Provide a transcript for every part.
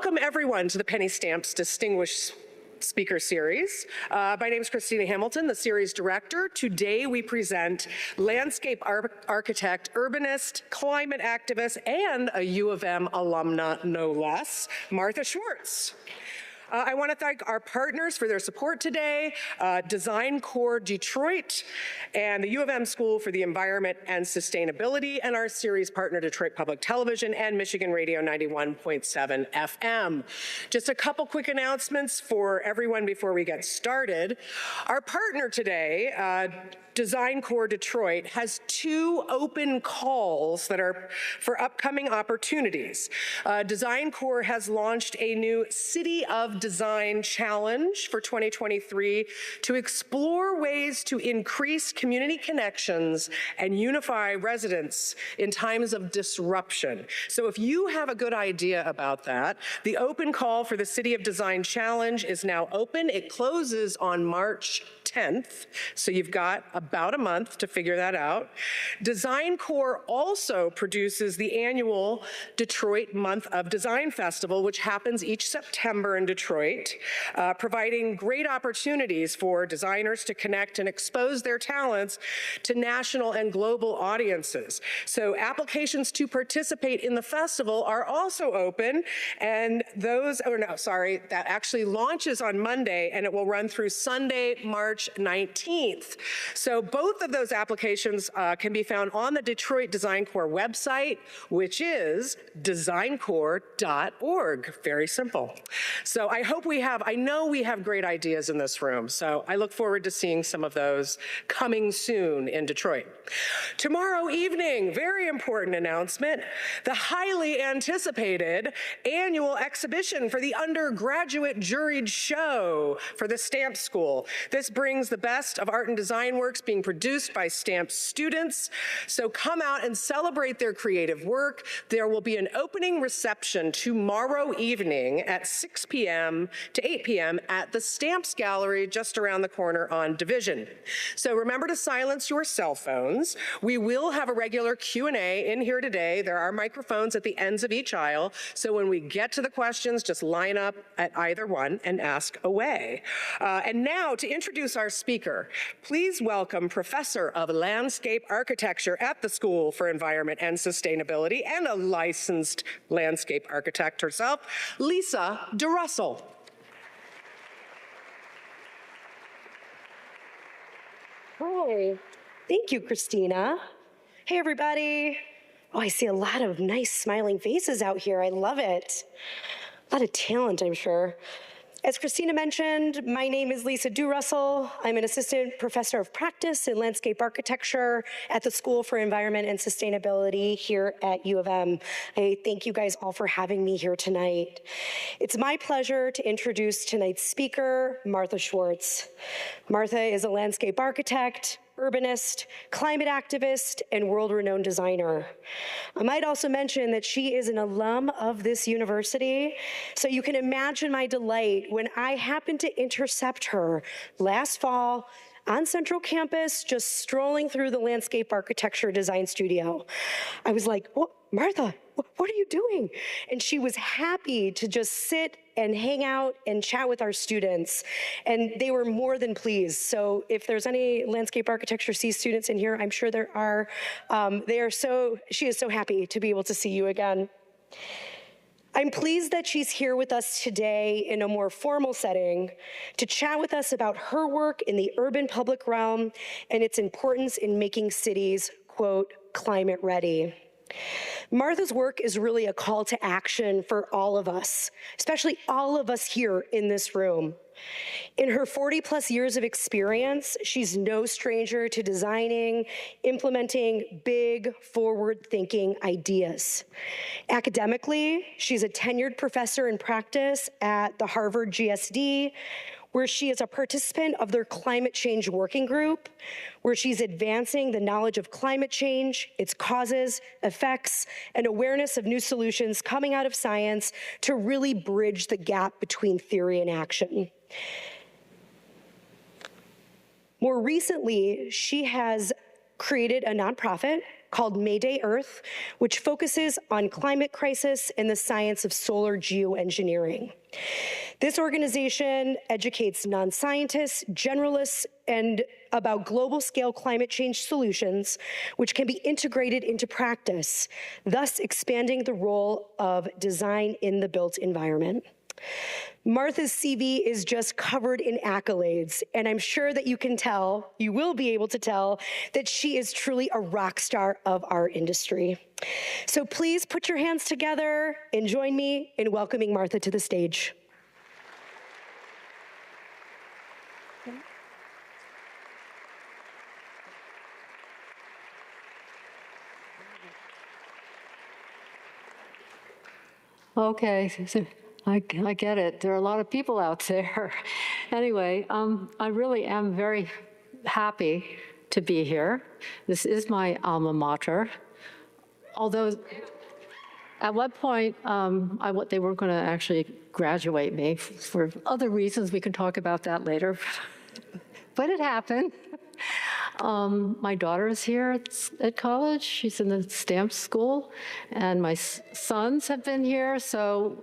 Welcome everyone to the Penny Stamps Distinguished Speaker Series. My name is Christina Hamilton, the series director. Today we present landscape architect, urbanist, climate activist, and a U of M alumna, no less, Martha Schwartz. I want to thank our partners for their support today, Design Core Detroit and the U of M School for the Environment and Sustainability, and our series partner, Detroit Public Television and Michigan Radio 91.7 FM. Just a couple quick announcements for everyone before we get started. Our partner today, Design Core Detroit, has 2 open calls that are for upcoming opportunities. Design Core has launched a new City of Design Challenge for 2023 to explore ways to increase community connections and unify residents in times of disruption. So if you have a good idea about that, the open call for the City of Design Challenge is now open. It closes on March 10th, so you've got about a month to figure that out. Design Core also produces the annual Detroit Month of Design Festival, which happens each September in Detroit, providing great opportunities for designers to connect and expose their talents to national and global audiences. So applications to participate in the festival are also open, and that actually launches on Monday, and it will run through Sunday, March 19th. So both of those applications can be found on the Detroit Design Core website, which is designcore.org. Very simple. So I know we have great ideas in this room, so I look forward to seeing some of those coming soon in Detroit. Tomorrow evening, very important announcement, the highly anticipated annual exhibition for the undergraduate juried show for the Stamp School. This brings the best of art and design works being produced by Stamp students. So come out and celebrate their creative work. There will be an opening reception tomorrow evening at 6 p.m. to 8 p.m. at the Stamps Gallery just around the corner on Division. So remember to silence your cell phones. We will have a regular Q&A in here today. There are microphones at the ends of each aisle. So when we get to the questions, just line up at either one and ask away. And now to introduce our speaker, please welcome Professor of Landscape Architecture at the School for Environment and Sustainability and a licensed landscape architect herself, Lisa DeRussell. Hi, thank you, Christina. Hey, everybody. Oh, I see a lot of nice smiling faces out here. I love it. A lot of talent, I'm sure. As Christina mentioned, my name is Lisa DeRussell. I'm an assistant professor of practice in landscape architecture at the School for Environment and Sustainability here at U of M. I thank you guys all for having me here tonight. It's my pleasure to introduce tonight's speaker, Martha Schwartz. Martha is a landscape architect, urbanist, climate activist, and world-renowned designer. I might also mention that she is an alum of this university, so you can imagine my delight when I happened to intercept her last fall on Central Campus, just strolling through the landscape architecture design studio. I was like, "Oh, Martha, what are you doing?" And she was happy to just sit and hang out and chat with our students. And they were more than pleased. So if there's any landscape architecture C students in here, I'm sure there are. She is so happy to be able to see you again. I'm pleased that she's here with us today in a more formal setting to chat with us about her work in the urban public realm and its importance in making cities, quote, climate ready. Martha's work is really a call to action for all of us, especially all of us here in this room. In her 40-plus years of experience, she's no stranger to designing, implementing big, forward-thinking ideas. Academically, she's a tenured professor in practice at the Harvard GSD, where she is a participant of their climate change working group, where she's advancing the knowledge of climate change, its causes, effects, and awareness of new solutions coming out of science to really bridge the gap between theory and action. More recently, she has created a nonprofit called Mayday Earth, which focuses on climate crisis and the science of solar geoengineering. This organization educates non-scientists, generalists, and about global scale climate change solutions, which can be integrated into practice, thus expanding the role of design in the built environment. Martha's CV is just covered in accolades, and I'm sure that you will be able to tell that she is truly a rock star of our industry. So please put your hands together and join me in welcoming Martha to the stage. Okay, so I get it. There are a lot of people out there. Anyway, I really am very happy to be here. This is my alma mater. Although at one point, they weren't going to actually graduate me for other reasons. We can talk about that later. But it happened. My daughter is here at college. She's in the stamp school, and my sons have been here. So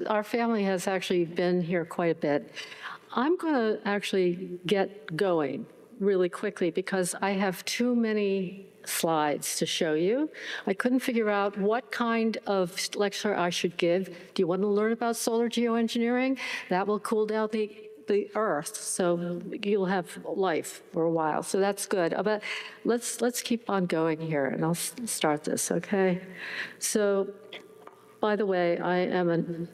our family has actually been here quite a bit. I'm going to actually get going really quickly because I have too many slides to show you. I couldn't figure out what kind of lecture I should give. Do you want to learn about solar geoengineering? That will cool down the Earth, so you'll have life for a while. So that's good. But let's keep on going here, and I'll start this, okay? So, by the way, I am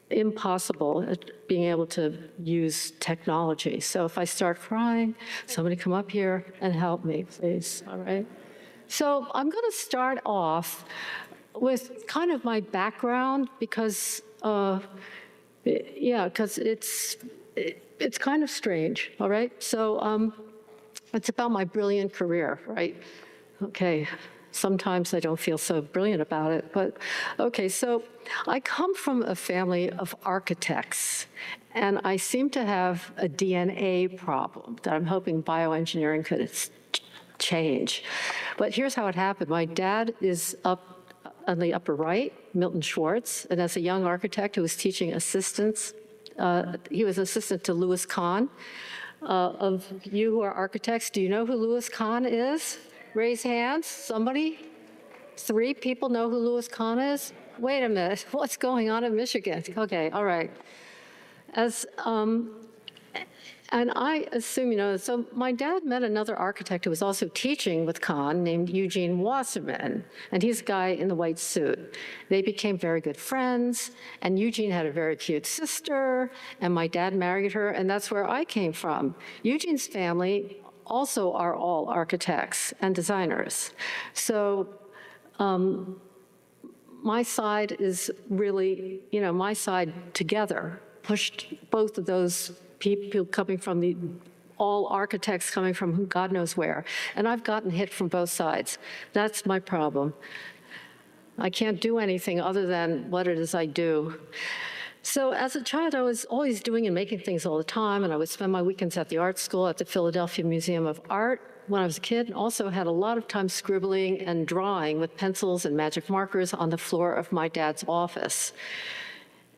impossible at being able to use technology. So if I start crying, somebody come up here and help me, please, all right? So I'm going to start off with kind of my background because, because it's kind of strange, all right? So it's about my brilliant career, right? Okay, sometimes I don't feel so brilliant about it, but okay, so I come from a family of architects, and I seem to have a DNA problem that I'm hoping bioengineering could change. But here's how it happened. My dad is up on the upper right, Milton Schwartz, and as a young architect who was teaching assistants, he was assistant to Louis Kahn. Of you who are architects, do you know who Louis Kahn is? Raise hands. Somebody? 3 people know who Louis Kahn is? Wait a minute. What's going on in Michigan? Okay, all right. And I assume, so my dad met another architect who was also teaching with Kahn named Eugene Wasserman, and he's a guy in the white suit. They became very good friends, and Eugene had a very cute sister, and my dad married her, and that's where I came from. Eugene's family also are all architects and designers. So my side is really, my side together pushed both of those people coming from all architects coming from who God knows where. And I've gotten hit from both sides. That's my problem. I can't do anything other than what it is I do. So as a child, I was always doing and making things all the time, and I would spend my weekends at the art school at the Philadelphia Museum of Art when I was a kid, and also had a lot of time scribbling and drawing with pencils and magic markers on the floor of my dad's office.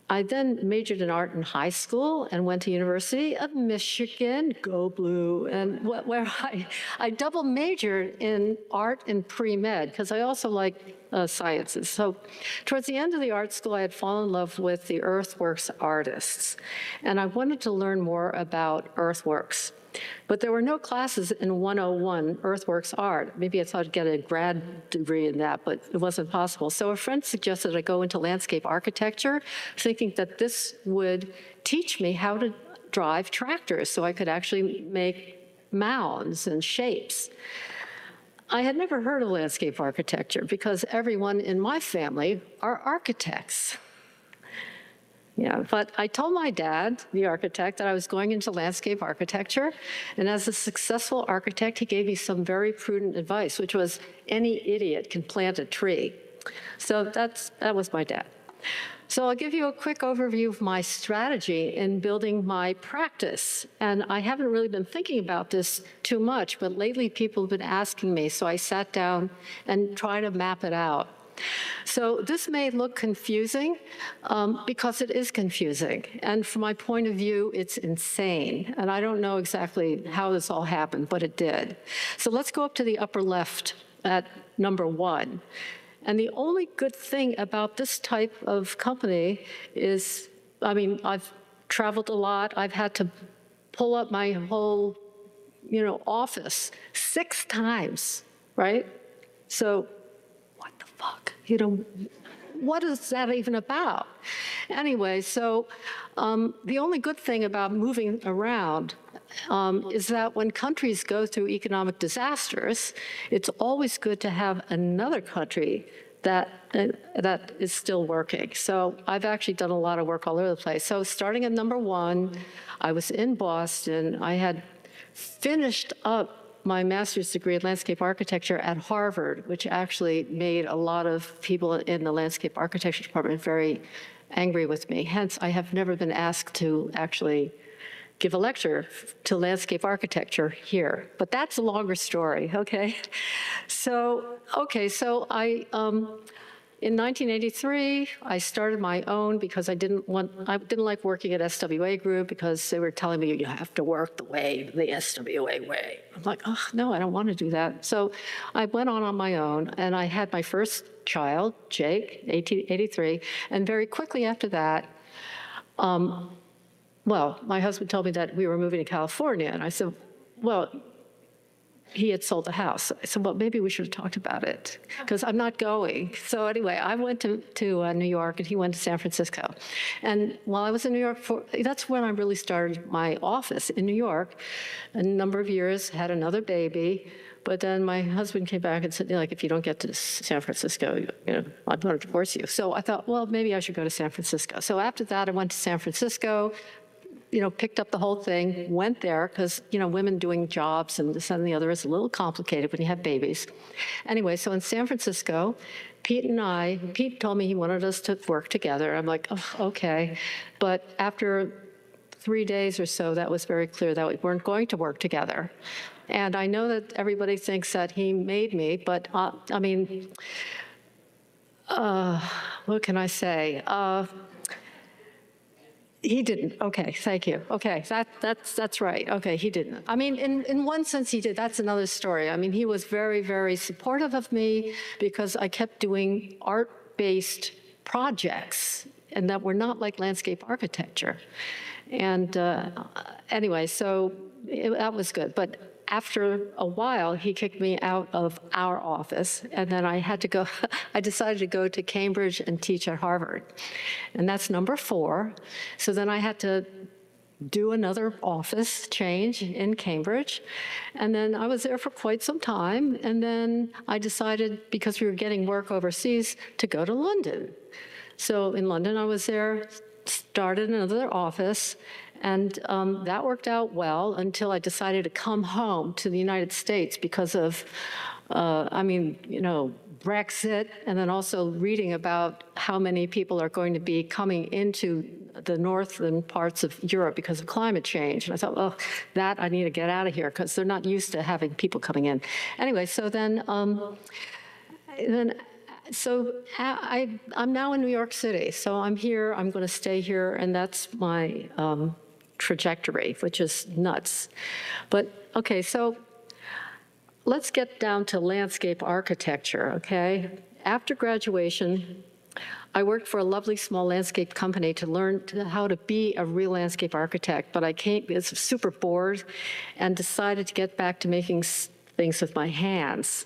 I then majored in art in high school and went to University of Michigan, go blue, and where I double majored in art and pre-med because I also like sciences. So towards the end of the art school, I had fallen in love with the earthworks artists, and I wanted to learn more about earthworks. But there were no classes in 101 earthworks art. Maybe I thought I'd get a grad degree in that, but it wasn't possible. So a friend suggested I go into landscape architecture, thinking that this would teach me how to drive tractors so I could actually make mounds and shapes. I had never heard of landscape architecture because everyone in my family are architects. Yeah, but I told my dad, the architect, that I was going into landscape architecture, and as a successful architect, he gave me some very prudent advice, which was any idiot can plant a tree. So that was my dad. So I'll give you a quick overview of my strategy in building my practice. And I haven't really been thinking about this too much, but lately people have been asking me, so I sat down and tried to map it out. So this may look confusing because it is confusing. And from my point of view, it's insane. And I don't know exactly how this all happened, but it did. So let's go up to the upper left at number 1. And the only good thing about this type of company is, I mean, I've traveled a lot. I've had to pull up my whole, office 6 times, right? So what the fuck? What is that even about? Anyway, so the only good thing about moving around is that when countries go through economic disasters, it's always good to have another country that is still working. So I've actually done a lot of work all over the place. So starting at number 1, I was in Boston. I had finished up my master's degree in landscape architecture at Harvard, which actually made a lot of people in the landscape architecture department very angry with me. Hence, I have never been asked to actually give a lecture to landscape architecture here. But that's a longer story, okay? So in 1983, I started my own because I didn't like working at SWA Group because they were telling me you have to work the SWA way. I'm like, oh, no, I don't want to do that. So I went on my own, and I had my first child, Jake, 1983, and very quickly after that, my husband told me that we were moving to California, and I said, well, he had sold the house. I said, well, maybe we should have talked about it, because I'm not going. So anyway, I went to New York, and he went to San Francisco. And while I was in New York, that's when I really started my office in New York. A number of years, had another baby. But then my husband came back and said, if you don't get to San Francisco, I'm going to divorce you. So I thought, well, maybe I should go to San Francisco. So after that, I went to San Francisco, picked up the whole thing, went there, because, women doing jobs and this and the other is a little complicated when you have babies. Anyway, so in San Francisco, Pete told me he wanted us to work together. I'm like, oh, okay. But after 3 days or so, that was very clear that we weren't going to work together. And I know that everybody thinks that he made me, but what can I say? He didn't. Okay, thank you. Okay, that's right. Okay, he didn't. In one sense he did. That's another story. He was very, very supportive of me because I kept doing art-based projects and that were not like landscape architecture. And anyway, so that was good. But after a while, he kicked me out of our office, and then I decided to go to Cambridge and teach at Harvard. And that's number 4. So then I had to do another office change in Cambridge. And then I was there for quite some time. And then I decided, because we were getting work overseas, to go to London. So in London, I was there, started another office, and that worked out well until I decided to come home to the United States because of, Brexit, and then also reading about how many people are going to be coming into the northern parts of Europe because of climate change. And I thought, oh, that I need to get out of here because they're not used to having people coming in. Anyway, so then I'm now in New York City. So I'm here, I'm going to stay here, and that's my trajectory, which is nuts. But okay, so let's get down to landscape architecture, okay? After graduation, I worked for a lovely small landscape company to learn how to be a real landscape architect, but I was super bored and decided to get back to making things with my hands.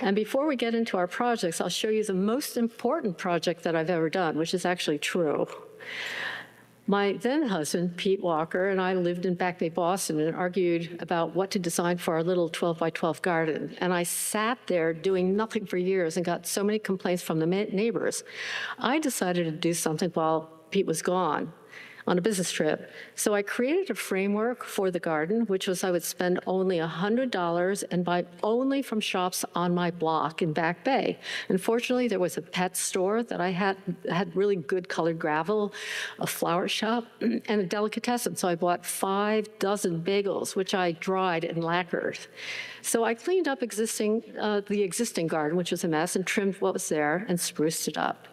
And before we get into our projects, I'll show you the most important project that I've ever done, which is actually true. My then husband, Pete Walker, and I lived in Back Bay, Boston, and argued about what to design for our little 12 by 12 garden. And I sat there doing nothing for years and got so many complaints from the neighbors. I decided to do something while Pete was gone. on a business trip. So I created a framework for the garden, which was I would spend only $100 and buy only from shops on my block in Back Bay. And fortunately, there was a pet store that I had really good colored gravel, a flower shop, and a delicatessen. So I bought 5 dozen bagels, which I dried and lacquered. So I cleaned up the existing garden, which was a mess, and trimmed what was there and spruced it up.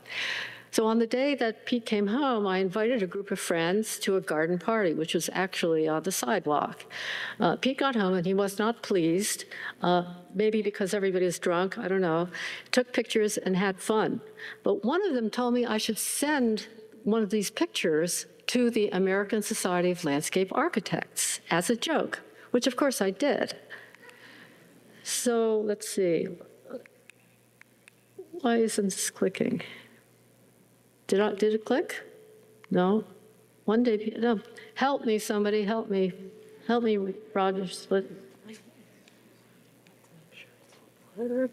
So on the day that Pete came home, I invited a group of friends to a garden party, which was actually on the sidewalk. Pete got home and he was not pleased, maybe because everybody was drunk, I don't know, took pictures and had fun. But one of them told me I should send one of these pictures to the American Society of Landscape Architects as a joke, which of course I did. So let's see. Why isn't this clicking? Did it click? No? One day, no. Help me, somebody, help me. Help me, Roger.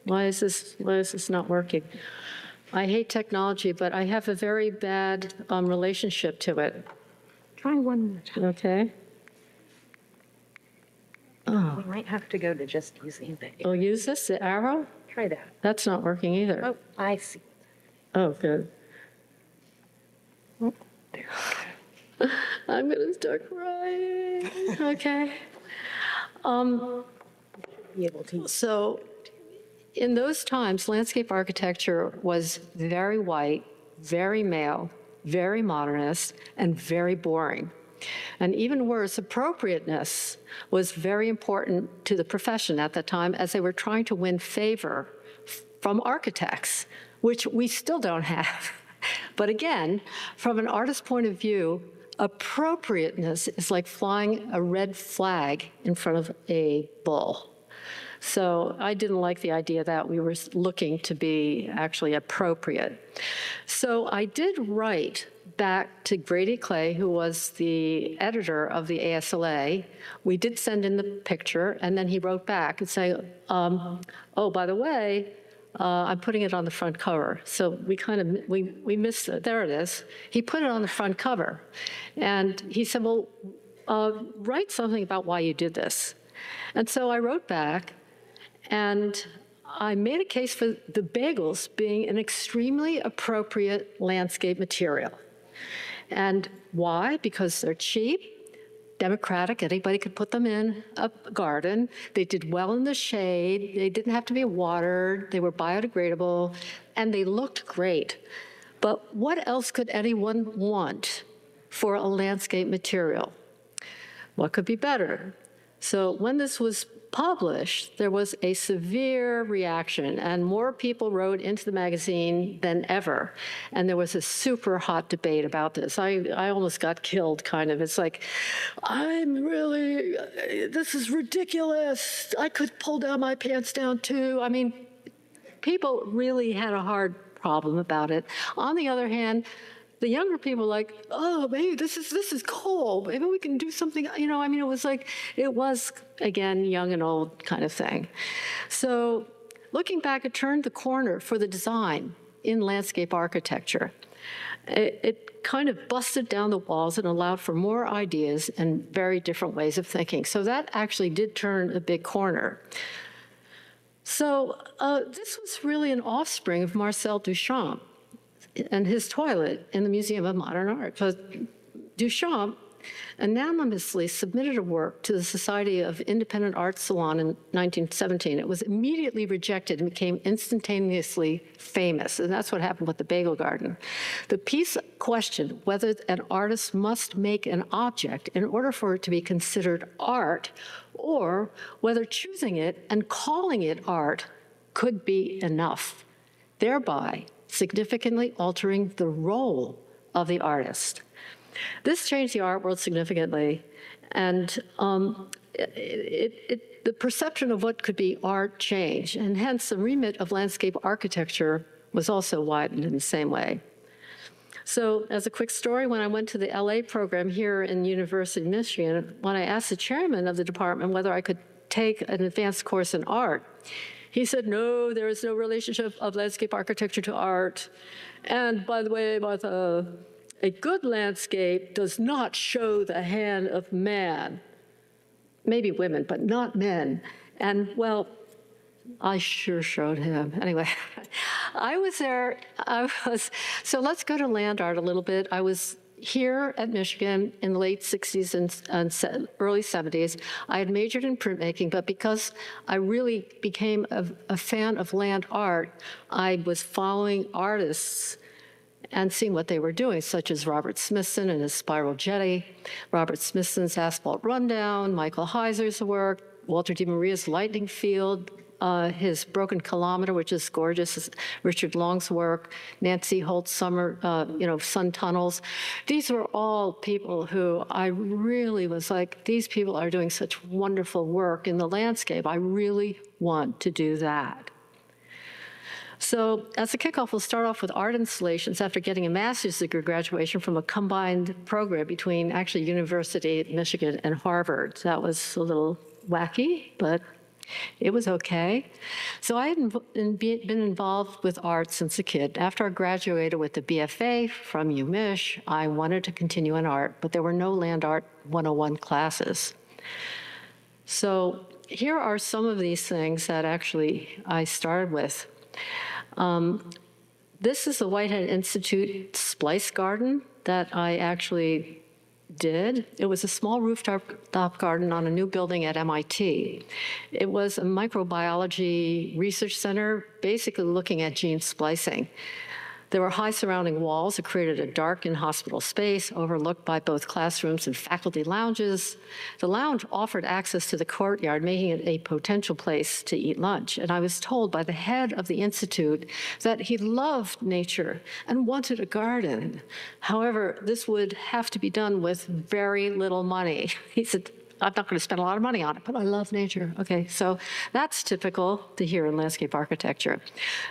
Why is this not working? I hate technology, but I have a very bad relationship to it. Try one more time. Okay. We might have to go to just using the. I'll use this, the arrow? Try that. That's not working either. Oh, I see. Oh, good. I'm gonna start crying. Okay. Be able to. So in those times, landscape architecture was very white, very male, very modernist, and very boring. And even worse, appropriateness was very important to the profession at that time as they were trying to win favor from architects, which we still don't have. But again, from an artist's point of view, appropriateness is like flying a red flag in front of a bull. So I didn't like the idea that we were looking to be actually appropriate. So I did write back to Grady Clay, who was the editor of the ASLA. We did send in the picture, and then he wrote back and say, oh, by the way, I'm putting it on the front cover. So we missed it. There it is. He put it on the front cover. And he said, well, write something about why you did this. And so I wrote back, and I made a case for the bagels being an extremely appropriate landscape material. And why? Because they're cheap, democratic, anybody could put them in a garden. They did well in the shade, they didn't have to be watered, they were biodegradable, and they looked great. But what else could anyone want for a landscape material? What could be better? So when this was published, there was a severe reaction, and more people wrote into the magazine than ever. And there was a super hot debate about this. I almost got killed, kind of. It's like, this is ridiculous. I could pull down my pants down too. I mean, people really had a hard problem about it. On the other hand, the younger people were like, oh, maybe this is cool. Maybe we can do something, it was, again, young and old kind of thing. So looking back, it turned the corner for the design in landscape architecture. It kind of busted down the walls and allowed for more ideas and very different ways of thinking. So that actually did turn a big corner. So this was really an offspring of Marcel Duchamp and his toilet in the Museum of Modern Art. But Duchamp anonymously submitted a work to the Society of Independent Art Salon in 1917. It was immediately rejected and became instantaneously famous, and that's what happened with the Bagel Garden. The piece questioned whether an artist must make an object in order for it to be considered art, or whether choosing it and calling it art could be enough, thereby significantly altering the role of the artist. This changed the art world significantly, and the perception of what could be art changed, and hence the remit of landscape architecture was also widened in the same way. So as a quick story, when I went to the LA program here in University of Michigan, when I asked the chairman of the department whether I could take an advanced course in art, he said, no, there is no relationship of landscape architecture to art. And by the way, Martha, a good landscape does not show the hand of man. Maybe women, but not men. And well, I sure showed him. Anyway, I was there. So let's go to land art a little bit. I was here at Michigan in the late 60s and early 70s. I had majored in printmaking, but because I really became a fan of land art, I was following artists and seeing what they were doing, such as Robert Smithson and his Spiral Jetty, Robert Smithson's Asphalt Rundown, Michael Heiser's work, Walter D. Maria's Lightning Field, his Broken Kilometer, which is gorgeous, Richard Long's work, Nancy Holt's Summer, Sun Tunnels. These were all people who I really was like, these people are doing such wonderful work in the landscape. I really want to do that. So as a kickoff, we'll start off with art installations after getting a master's degree graduation from a combined program between actually University of Michigan and Harvard. That was a little wacky, but it was okay. So I had been involved with art since a kid. After I graduated with the BFA from UMich, I wanted to continue in art, but there were no Land Art 101 classes. So here are some of these things that actually I started with. This is the Whitehead Institute Splice Garden that I actually did. It was a small rooftop garden on a new building at MIT. It was a microbiology research center, basically looking at gene splicing. There were high surrounding walls that created a dark in-hospital space overlooked by both classrooms and faculty lounges. The lounge offered access to the courtyard, making it a potential place to eat lunch. And I was told by the head of the institute that he loved nature and wanted a garden. However, this would have to be done with very little money. He said, I'm not going to spend a lot of money on it, but I love nature. Okay, so that's typical to hear in landscape architecture.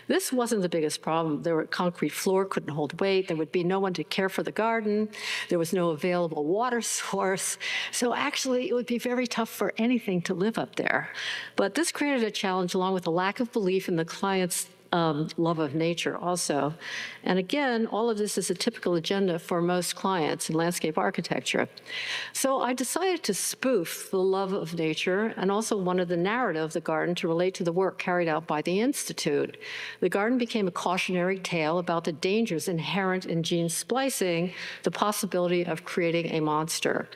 This wasn't the biggest problem. There were concrete floor, couldn't hold weight. There would be no one to care for the garden. There was no available water source. So actually, it would be very tough for anything to live up there. But this created a challenge along with a lack of belief in the client's love of nature also. And again, all of this is a typical agenda for most clients in landscape architecture. So I decided to spoof the love of nature and also wanted the narrative of the garden to relate to the work carried out by the Institute. The garden became a cautionary tale about the dangers inherent in gene splicing, the possibility of creating a monster.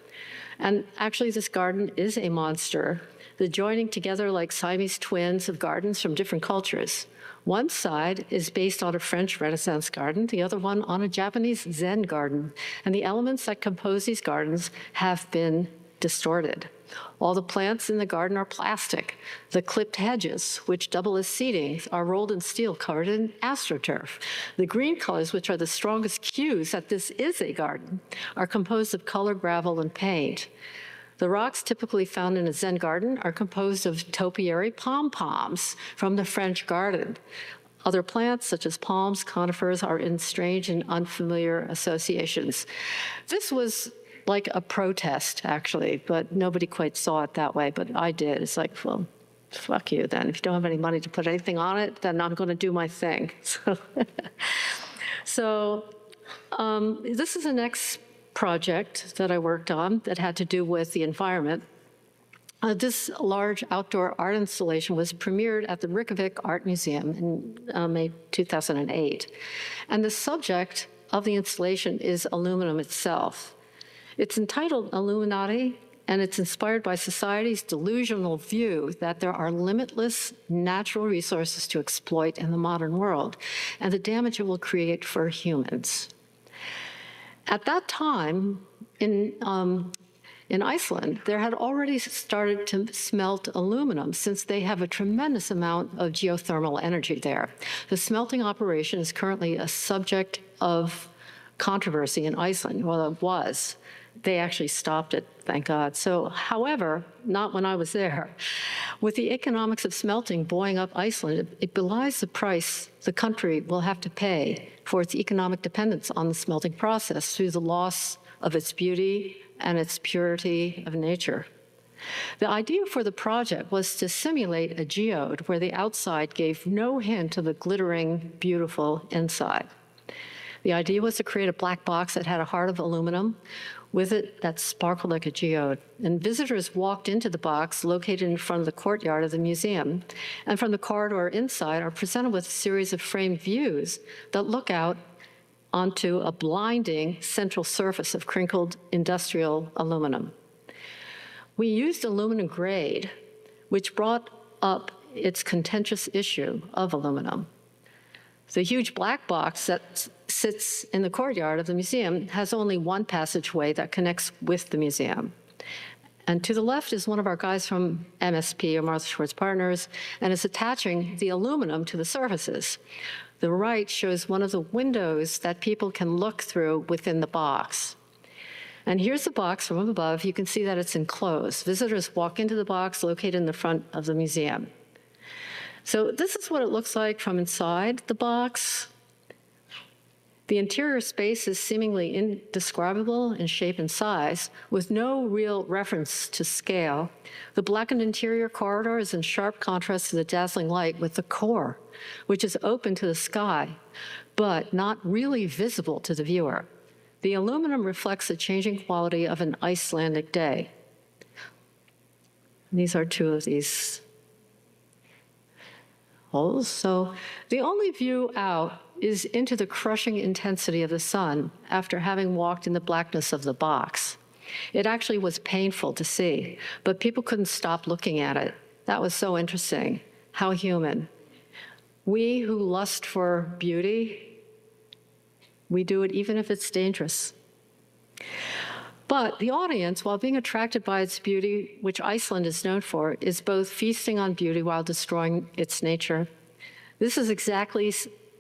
And actually, this garden is a monster, the joining together like Siamese twins of gardens from different cultures. One side is based on a French Renaissance garden, the other one on a Japanese Zen garden, and the elements that compose these gardens have been distorted. All the plants in the garden are plastic. The clipped hedges, which double as seating, are rolled in steel covered in astroturf. The green colors, which are the strongest cues that this is a garden, are composed of color, gravel, and paint. The rocks typically found in a Zen garden are composed of topiary pom-poms from the French garden. Other plants, such as palms, conifers, are in strange and unfamiliar associations. This was like a protest, actually, but nobody quite saw it that way, but I did. It's like, well, fuck you then. If you don't have any money to put anything on it, then I'm going to do my thing. So this is the next project that I worked on that had to do with the environment. This large outdoor art installation was premiered at the Reykjavik Art Museum in May 2008. And the subject of the installation is aluminum itself. It's entitled Illuminati, and it's inspired by society's delusional view that there are limitless natural resources to exploit in the modern world, and the damage it will create for humans. At that time, in Iceland, there had already started to smelt aluminum since they have a tremendous amount of geothermal energy there. The smelting operation is currently a subject of controversy in Iceland. Well, it was. They actually stopped it, thank God. So, however, not when I was there. With the economics of smelting buoying up Iceland, it belies the price the country will have to pay for its economic dependence on the smelting process through the loss of its beauty and its purity of nature. The idea for the project was to simulate a geode where the outside gave no hint of the glittering, beautiful inside. The idea was to create a black box that had a heart of aluminum with it that sparkled like a geode. And visitors walked into the box located in front of the courtyard of the museum, and from the corridor inside are presented with a series of framed views that look out onto a blinding central surface of crinkled industrial aluminum. We used aluminum grade, which brought up its contentious issue of aluminum. The huge black box that sits in the courtyard of the museum has only one passageway that connects with the museum. And to the left is one of our guys from MSP, or Martha Schwartz Partners, and is attaching the aluminum to the surfaces. The right shows one of the windows that people can look through within the box. And here's the box from above. You can see that it's enclosed. Visitors walk into the box located in the front of the museum. So this is what it looks like from inside the box. The interior space is seemingly indescribable in shape and size, with no real reference to scale. The blackened interior corridor is in sharp contrast to the dazzling light with the core, which is open to the sky, but not really visible to the viewer. The aluminum reflects the changing quality of an Icelandic day. And these are two of these holes. So the only view out is into the crushing intensity of the sun after having walked in the blackness of the box. It actually was painful to see, but people couldn't stop looking at it. That was so interesting. How human. We who lust for beauty, we do it even if it's dangerous. But the audience, while being attracted by its beauty, which Iceland is known for, is both feasting on beauty while destroying its nature. This is exactly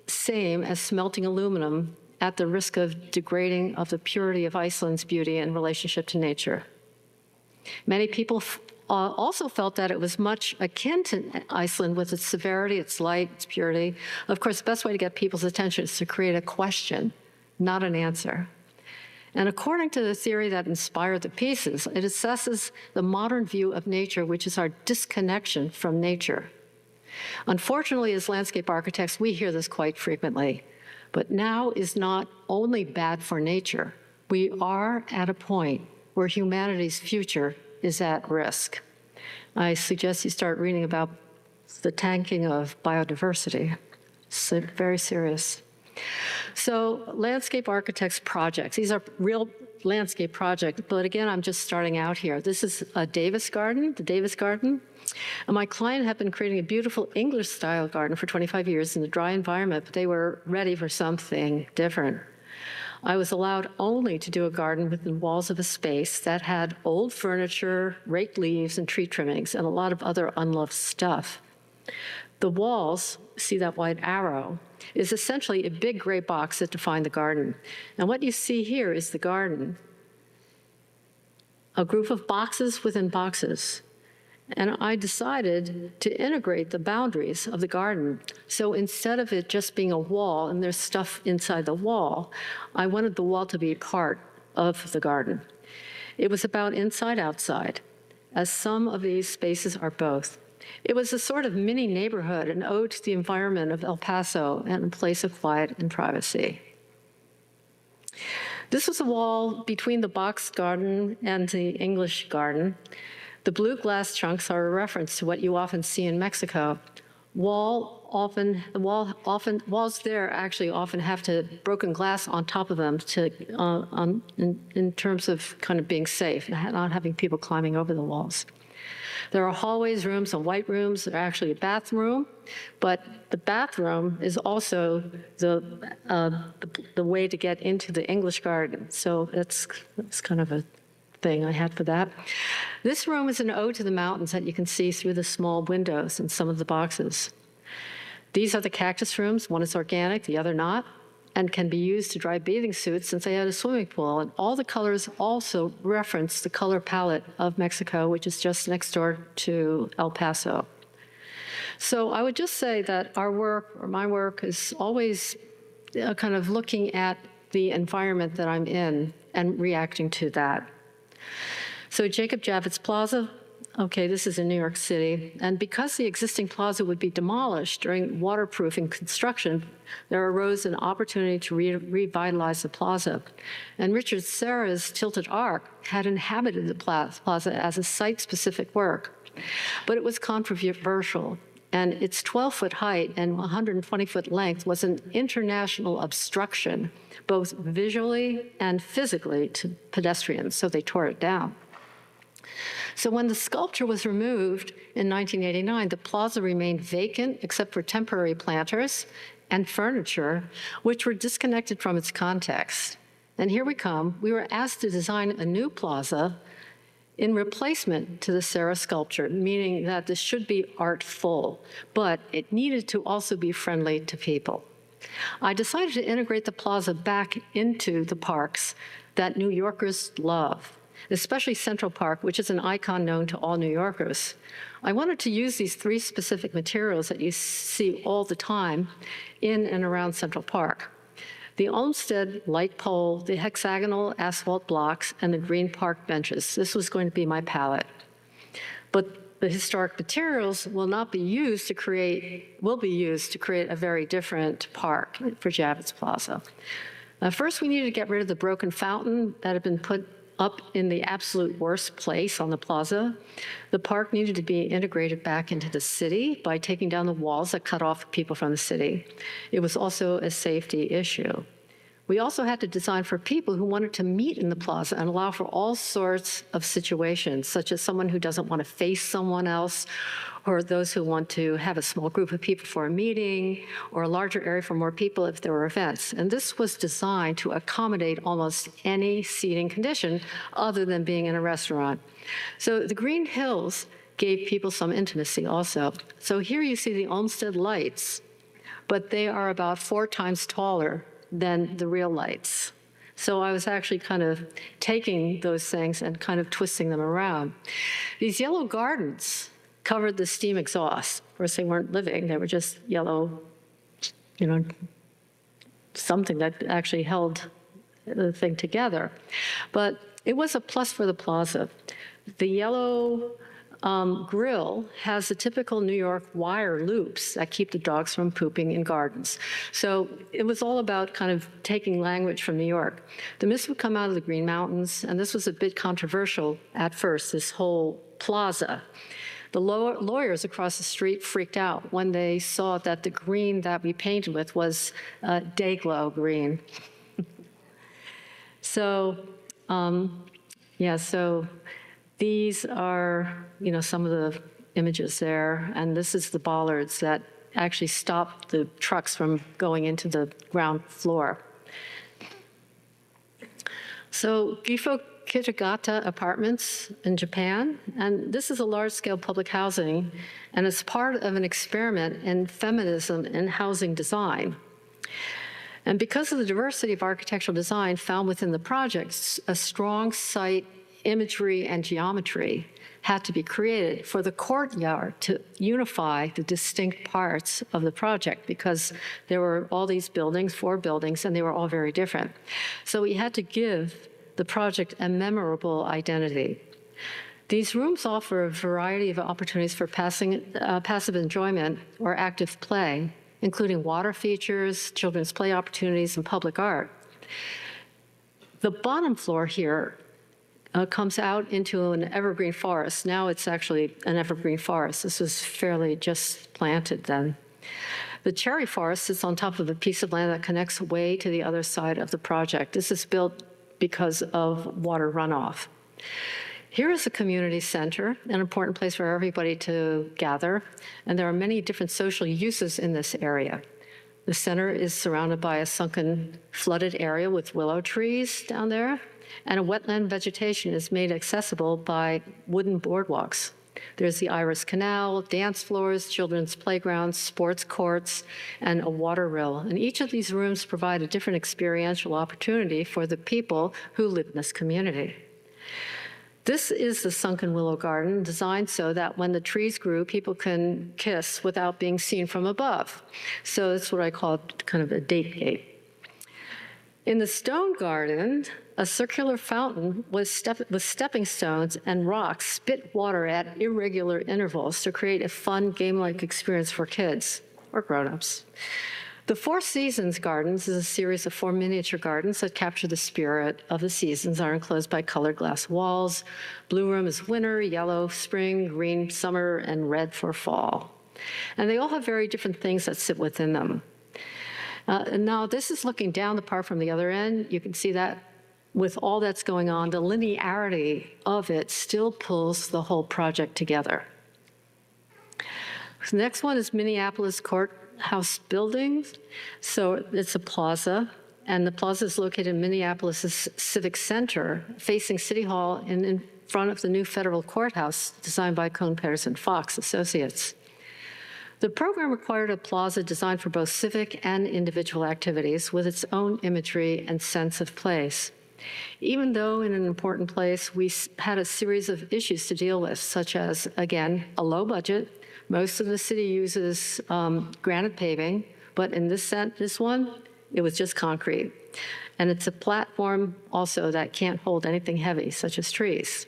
same as smelting aluminum at the risk of degrading of the purity of Iceland's beauty in relationship to nature. Many people also felt that it was much akin to Iceland with its severity, its light, its purity. Of course, the best way to get people's attention is to create a question, not an answer. And according to the theory that inspired the pieces, it assesses the modern view of nature, which is our disconnection from nature. Unfortunately, as landscape architects, we hear this quite frequently. But now is not only bad for nature. We are at a point where humanity's future is at risk. I suggest you start reading about the tanking of biodiversity. It's very serious. So landscape architects projects, these are real landscape projects, but again, I'm just starting out here. This is a Davis garden, the Davis Garden. And my client had been creating a beautiful English-style garden for 25 years in a dry environment, but they were ready for something different. I was allowed only to do a garden within walls of a space that had old furniture, raked leaves, and tree trimmings, and a lot of other unloved stuff. The walls, see that white arrow, is essentially a big gray box that defined the garden. And what you see here is the garden, a group of boxes within boxes. And I decided to integrate the boundaries of the garden. So instead of it just being a wall and there's stuff inside the wall, I wanted the wall to be part of the garden. It was about inside outside, as some of these spaces are both. It was a sort of mini neighborhood, an ode to the environment of El Paso and a place of quiet and privacy. This was a wall between the box walls and the English garden. The blue glass chunks are a reference to what you often see in Mexico. Walls there actually often have broken glass on top of them in terms of kind of being safe, not having people climbing over the walls. There are hallways, rooms, and white rooms. There's actually a bathroom, but the bathroom is also the way to get into the English garden. So that's kind of a thing I had for that. This room is an ode to the mountains that you can see through the small windows in some of the boxes. These are the cactus rooms. One is organic, the other not, and can be used to dry bathing suits since they had a swimming pool. And all the colors also reference the color palette of Mexico, which is just next door to El Paso. So I would just say that our work, or my work, is always kind of looking at the environment that I'm in and reacting to that. So Jacob Javits Plaza, Okay, this is in New York City. And because the existing plaza would be demolished during waterproofing construction, there arose an opportunity to revitalize the plaza. And Richard Serra's Tilted Arc had inhabited the plaza as a site-specific work. But it was controversial, and its 12-foot height and 120-foot length was an international obstruction, both visually and physically, to pedestrians, so they tore it down. So when the sculpture was removed in 1989, the plaza remained vacant except for temporary planters and furniture, which were disconnected from its context. And here we come. We were asked to design a new plaza in replacement to the Serra sculpture, meaning that this should be artful, but it needed to also be friendly to people. I decided to integrate the plaza back into the parks that New Yorkers love, especially Central Park, which is an icon known to all New Yorkers. I wanted to use these three specific materials that you see all the time in and around Central Park: the Olmsted light pole, the hexagonal asphalt blocks, and the Green Park benches. This was going to be my palette. But the historic materials will be used to create a very different park for Javits Plaza. First, we needed to get rid of the broken fountain that had been put up in the absolute worst place on the plaza. The park needed to be integrated back into the city by taking down the walls that cut off people from the city. It was also a safety issue. We also had to design for people who wanted to meet in the plaza and allow for all sorts of situations, such as someone who doesn't want to face someone else, or those who want to have a small group of people for a meeting, or a larger area for more people if there were events. And this was designed to accommodate almost any seating condition other than being in a restaurant. So the Green Hills gave people some intimacy also. So here you see the Olmsted lights, but they are about 4 times taller than the real lights. So I was actually kind of taking those things and kind of twisting them around. These yellow gardens covered the steam exhaust. Of course, they weren't living, they were just yellow, something that actually held the thing together. But it was a plus for the plaza. The yellow grill has the typical New York wire loops that keep the dogs from pooping in gardens. So it was all about kind of taking language from New York. The mist would come out of the Green Mountains, and this was a bit controversial at first, this whole plaza. The lawyers across the street freaked out when they saw that the green that we painted with was day-glow green. So, so these are, some of the images there, and this is the bollards that actually stop the trucks from going into the ground floor. So Gifu Kitagata Apartments in Japan, and this is a large-scale public housing, and it's part of an experiment in feminism in housing design. And because of the diversity of architectural design found within the project, a strong site imagery and geometry had to be created for the courtyard to unify the distinct parts of the project, because there were all these buildings, 4 buildings, and they were all very different. So we had to give the project a memorable identity. These rooms offer a variety of opportunities for passive enjoyment or active play, including water features, children's play opportunities, and public art. The bottom floor here comes out into an evergreen forest. Now it's actually an evergreen forest. This was fairly just planted then. The cherry forest sits on top of a piece of land that connects way to the other side of the project. This is built because of water runoff. Here is a community center, an important place for everybody to gather, and there are many different social uses in this area. The center is surrounded by a sunken, flooded area with willow trees down there, and a wetland vegetation is made accessible by wooden boardwalks. There's the Iris Canal, dance floors, children's playgrounds, sports courts, and a water rill. And each of these rooms provide a different experiential opportunity for the people who live in this community. This is the sunken willow garden, designed so that when the trees grew, people can kiss without being seen from above. So that's what I call kind of a date gate. In the stone garden, a circular fountain with stepping stones and rocks spit water at irregular intervals to create a fun game-like experience for kids or grown-ups. The Four Seasons Gardens is a series of 4 miniature gardens that capture the spirit of the seasons, are enclosed by colored glass walls. Blue room is winter, yellow spring, green summer, and red for fall. And they all have very different things that sit within them. And now this is looking down the park from the other end. You can see that with all that's going on, the linearity of it still pulls the whole project together. The next one is Minneapolis Courthouse Building. So it's a plaza, and the plaza is located in Minneapolis Civic Center, facing City Hall and in front of the new federal courthouse designed by Kohn Pedersen Fox Associates. The program required a plaza designed for both civic and individual activities with its own imagery and sense of place. Even though in an important place, we had a series of issues to deal with, such as, again, a low budget. Most of the city uses granite paving, but in this one, it was just concrete. And it's a platform also that can't hold anything heavy, such as trees.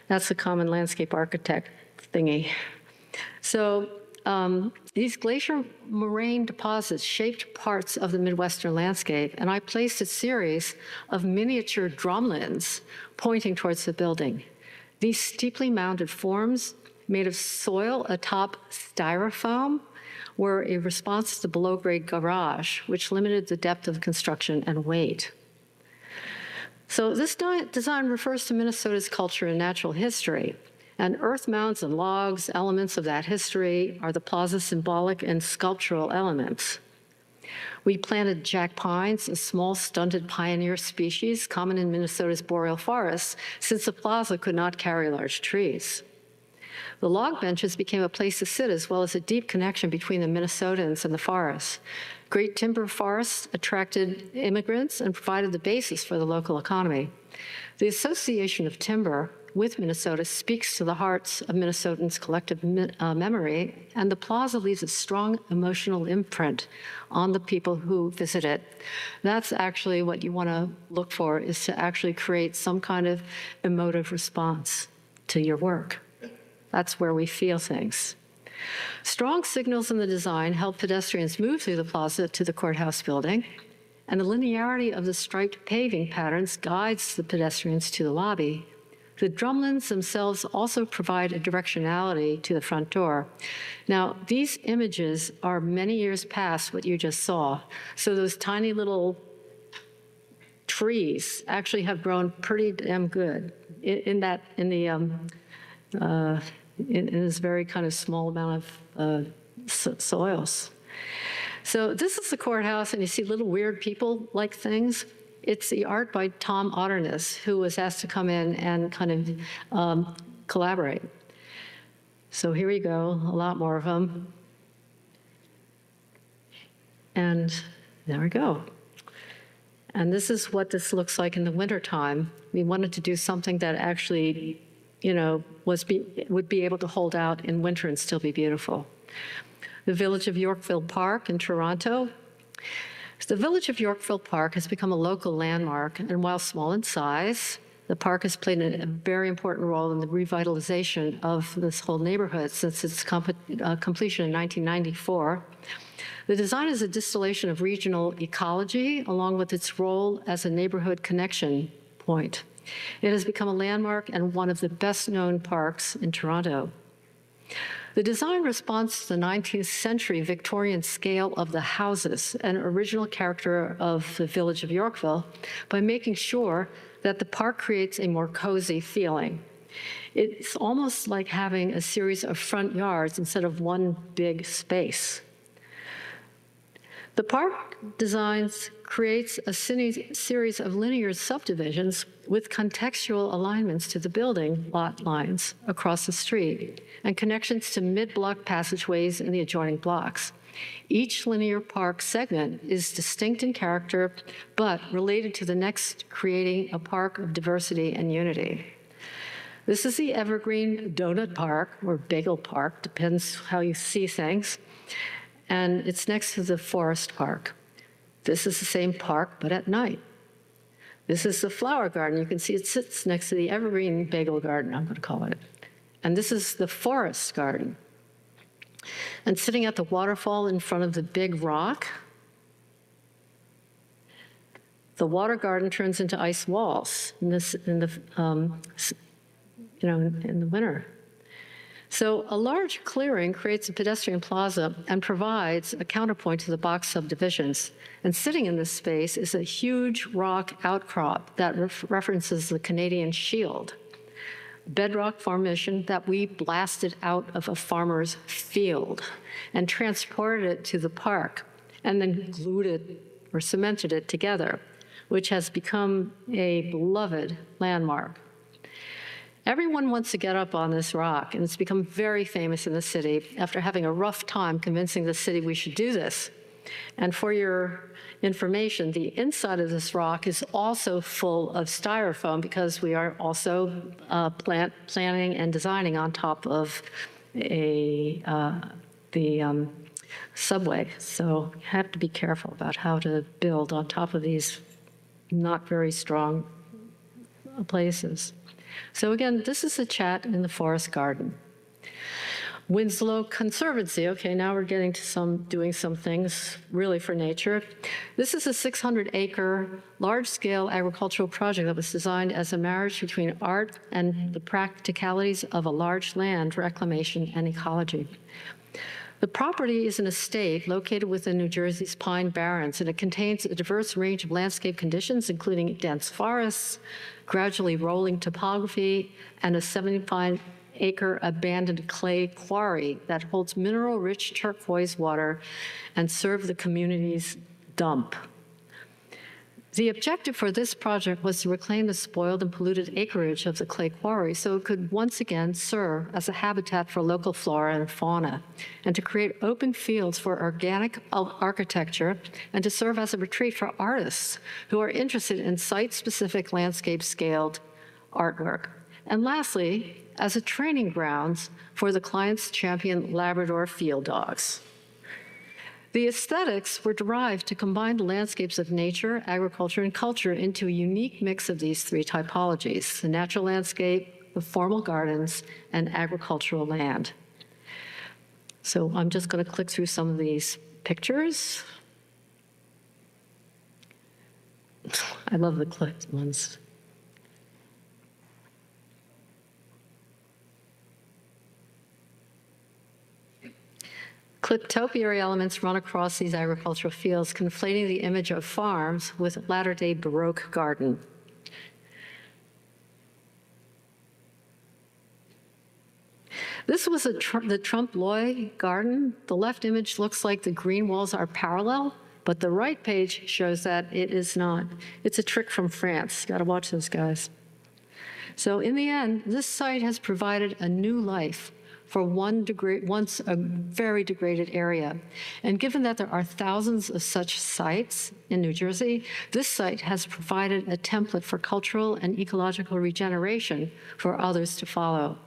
That's the common landscape architect thingy. So these glacier moraine deposits shaped parts of the Midwestern landscape, and I placed a series of miniature drumlins pointing towards the building. These steeply mounted forms made of soil atop styrofoam were a response to the below-grade garage, which limited the depth of construction and weight. So this design refers to Minnesota's culture and natural history. And earth mounds and logs, elements of that history, are the plaza's symbolic and sculptural elements. We planted jack pines, a small stunted pioneer species common in Minnesota's boreal forests, since the plaza could not carry large trees. The log benches became a place to sit, as well as a deep connection between the Minnesotans and the forests. Great timber forests attracted immigrants and provided the basis for the local economy. The association of timber with Minnesota speaks to the hearts of Minnesotans' collective memory, and the plaza leaves a strong emotional imprint on the people who visit it. That's actually what you want to look for, is to actually create some kind of emotive response to your work. That's where we feel things. Strong signals in the design help pedestrians move through the plaza to the courthouse building, and the linearity of the striped paving patterns guides the pedestrians to the lobby. The drumlins themselves also provide a directionality to the front door. Now, these images are many years past what you just saw. So those tiny little trees actually have grown pretty damn good in this very kind of small amount of soils. So this is the courthouse, and you see little weird people-like things. It's the art by Tom Otterness, who was asked to come in and kind of collaborate. So here we go, a lot more of them. And there we go. And this is what this looks like in the wintertime. We wanted to do something that actually, would be able to hold out in winter and still be beautiful. The Village of Yorkville Park in Toronto. The Village of Yorkville Park has become a local landmark, and while small in size, the park has played a very important role in the revitalization of this whole neighborhood since its completion in 1994. The design is a distillation of regional ecology, along with its role as a neighborhood connection point. It has become a landmark and one of the best-known parks in Toronto. The design responds to the 19th century Victorian scale of the houses, an original character of the Village of Yorkville, by making sure that the park creates a more cozy feeling. It's almost like having a series of front yards instead of one big space. The park designs creates a series of linear subdivisions with contextual alignments to the building lot lines across the street and connections to mid-block passageways in the adjoining blocks. Each linear park segment is distinct in character, but related to the next, creating a park of diversity and unity. This is the Evergreen Donut Park, or Bagel Park, depends how you see things, and it's next to the Forest Park. This is the same park, but at night. This is the flower garden. You can see it sits next to the evergreen bagel garden, I'm going to call it. And this is the forest garden. And sitting at the waterfall in front of the big rock, the water garden turns into ice walls in the winter. So a large clearing creates a pedestrian plaza and provides a counterpoint to the box subdivisions. And sitting in this space is a huge rock outcrop that references the Canadian Shield, bedrock formation that we blasted out of a farmer's field and transported it to the park and then glued it or cemented it together, which has become a beloved landmark. Everyone wants to get up on this rock, and it's become very famous in the city after having a rough time convincing the city we should do this. And for your information, the inside of this rock is also full of styrofoam because we are also planning and designing on top of the subway. So you have to be careful about how to build on top of these not very strong places. So again, this is a chat in the forest garden. Winslow Conservancy. Okay, now we're getting to doing some things really for nature. This is a 600-acre, large-scale agricultural project that was designed as a marriage between art and the practicalities of a large land reclamation and ecology. The property is an estate located within New Jersey's Pine Barrens, and it contains a diverse range of landscape conditions, including dense forests, gradually rolling topography, and a 75-acre abandoned clay quarry that holds mineral-rich turquoise water and serves the community's dump. The objective for this project was to reclaim the spoiled and polluted acreage of the clay quarry so it could once again serve as a habitat for local flora and fauna, and to create open fields for organic architecture, and to serve as a retreat for artists who are interested in site-specific landscape-scaled artwork. And lastly, as a training grounds for the client's champion Labrador field dogs. The aesthetics were derived to combine the landscapes of nature, agriculture, and culture into a unique mix of these three typologies: the natural landscape, the formal gardens, and agricultural land. So I'm just going to click through some of these pictures. I love the clicked ones. Clipped topiary elements run across these agricultural fields, conflating the image of farms with latter-day Baroque garden. This was the trompe-l'oeil garden. The left image looks like the green walls are parallel, but the right page shows that it is not. It's a trick from France. Got to watch those guys. So in the end, this site has provided a new life for once a very degraded area. And given that there are thousands of such sites in New Jersey, this site has provided a template for cultural and ecological regeneration for others to follow.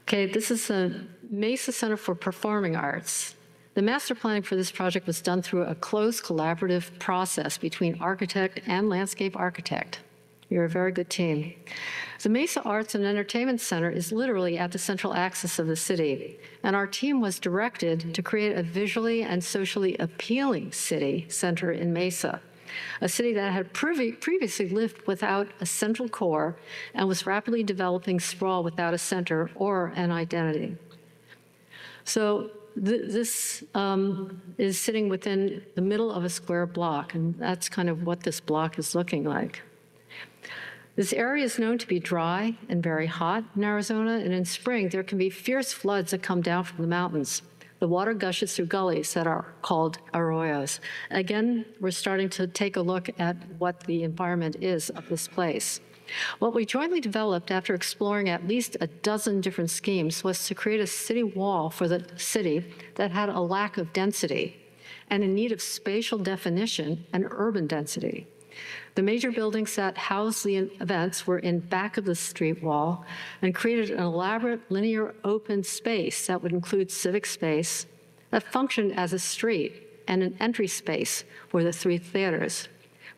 Okay, this is the Mesa Center for Performing Arts. The master planning for this project was done through a close collaborative process between architect and landscape architect. You're a very good team. The Mesa Arts and Entertainment Center is literally at the central axis of the city, and our team was directed to create a visually and socially appealing city center in Mesa, a city that had previously lived without a central core and was rapidly developing sprawl without a center or an identity. So this is sitting within the middle of a square block, and that's kind of what this block is looking like. This area is known to be dry and very hot in Arizona, and in spring there can be fierce floods that come down from the mountains. The water gushes through gullies that are called arroyos. Again, we're starting to take a look at what the environment is of this place. What we jointly developed after exploring at least a dozen different schemes was to create a city wall for the city that had a lack of density and in need of spatial definition and urban density. The major buildings that housed the events were in back of the street wall and created an elaborate linear open space that would include civic space that functioned as a street and an entry space for the 3 theaters.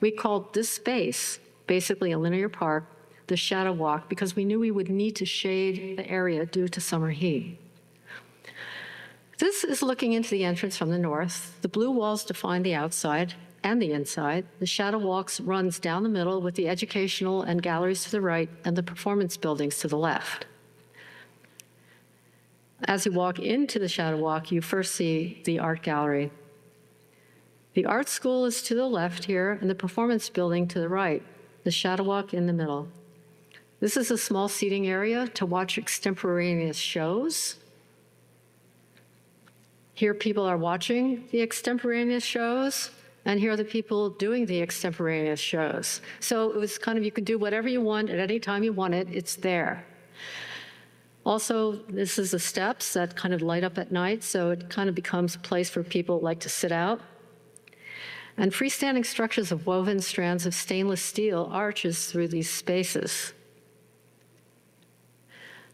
We called this space, basically a linear park, the Shadow Walk, because we knew we would need to shade the area due to summer heat. This is looking into the entrance from the north. The blue walls define the outside and the inside. The Shadow Walks runs down the middle with the educational and galleries to the right and the performance buildings to the left. As you walk into the Shadow Walk, you first see the art gallery. The art school is to the left here and the performance building to the right, the Shadow Walk in the middle. This is a small seating area to watch extemporaneous shows. Here people are watching the extemporaneous shows, and here are the people doing the extemporaneous shows. So it was kind of, you could do whatever you want at any time you want it, it's there. Also, this is the steps that kind of light up at night, so it kind of becomes a place for people who like to sit out. And freestanding structures of woven strands of stainless steel arches through these spaces.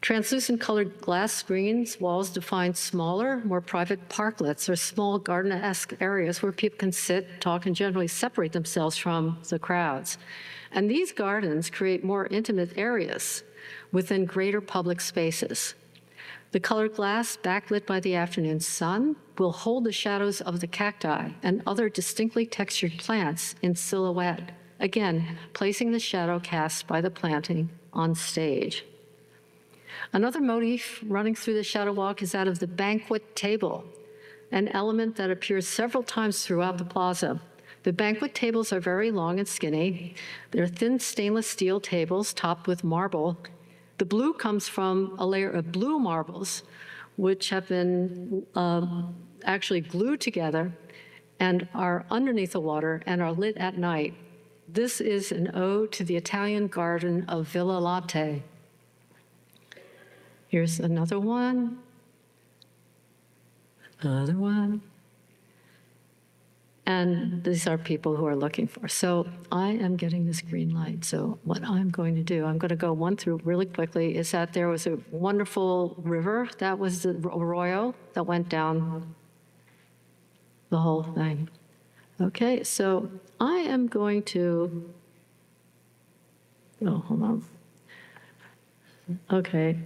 Translucent colored glass screens, walls define smaller, more private parklets or small garden-esque areas where people can sit, talk, and generally separate themselves from the crowds. And these gardens create more intimate areas within greater public spaces. The colored glass, backlit by the afternoon sun, will hold the shadows of the cacti and other distinctly textured plants in silhouette, again, placing the shadow cast by the planting on stage. Another motif running through the Shadow Walk is that of the banquet table, an element that appears several times throughout the plaza. The banquet tables are very long and skinny. They're thin stainless steel tables topped with marble. The blue comes from a layer of blue marbles, which have been actually glued together and are underneath the water and are lit at night. This is an ode to the Italian garden of Villa Latte. Here's another one. Another one. And these are people who are looking for. So I am getting this green light. So what I'm going to do, I'm going to go one through really quickly, is that there was a wonderful river. That was the arroyo that went down the whole thing. Okay, so I am going to, oh, hold on. Okay.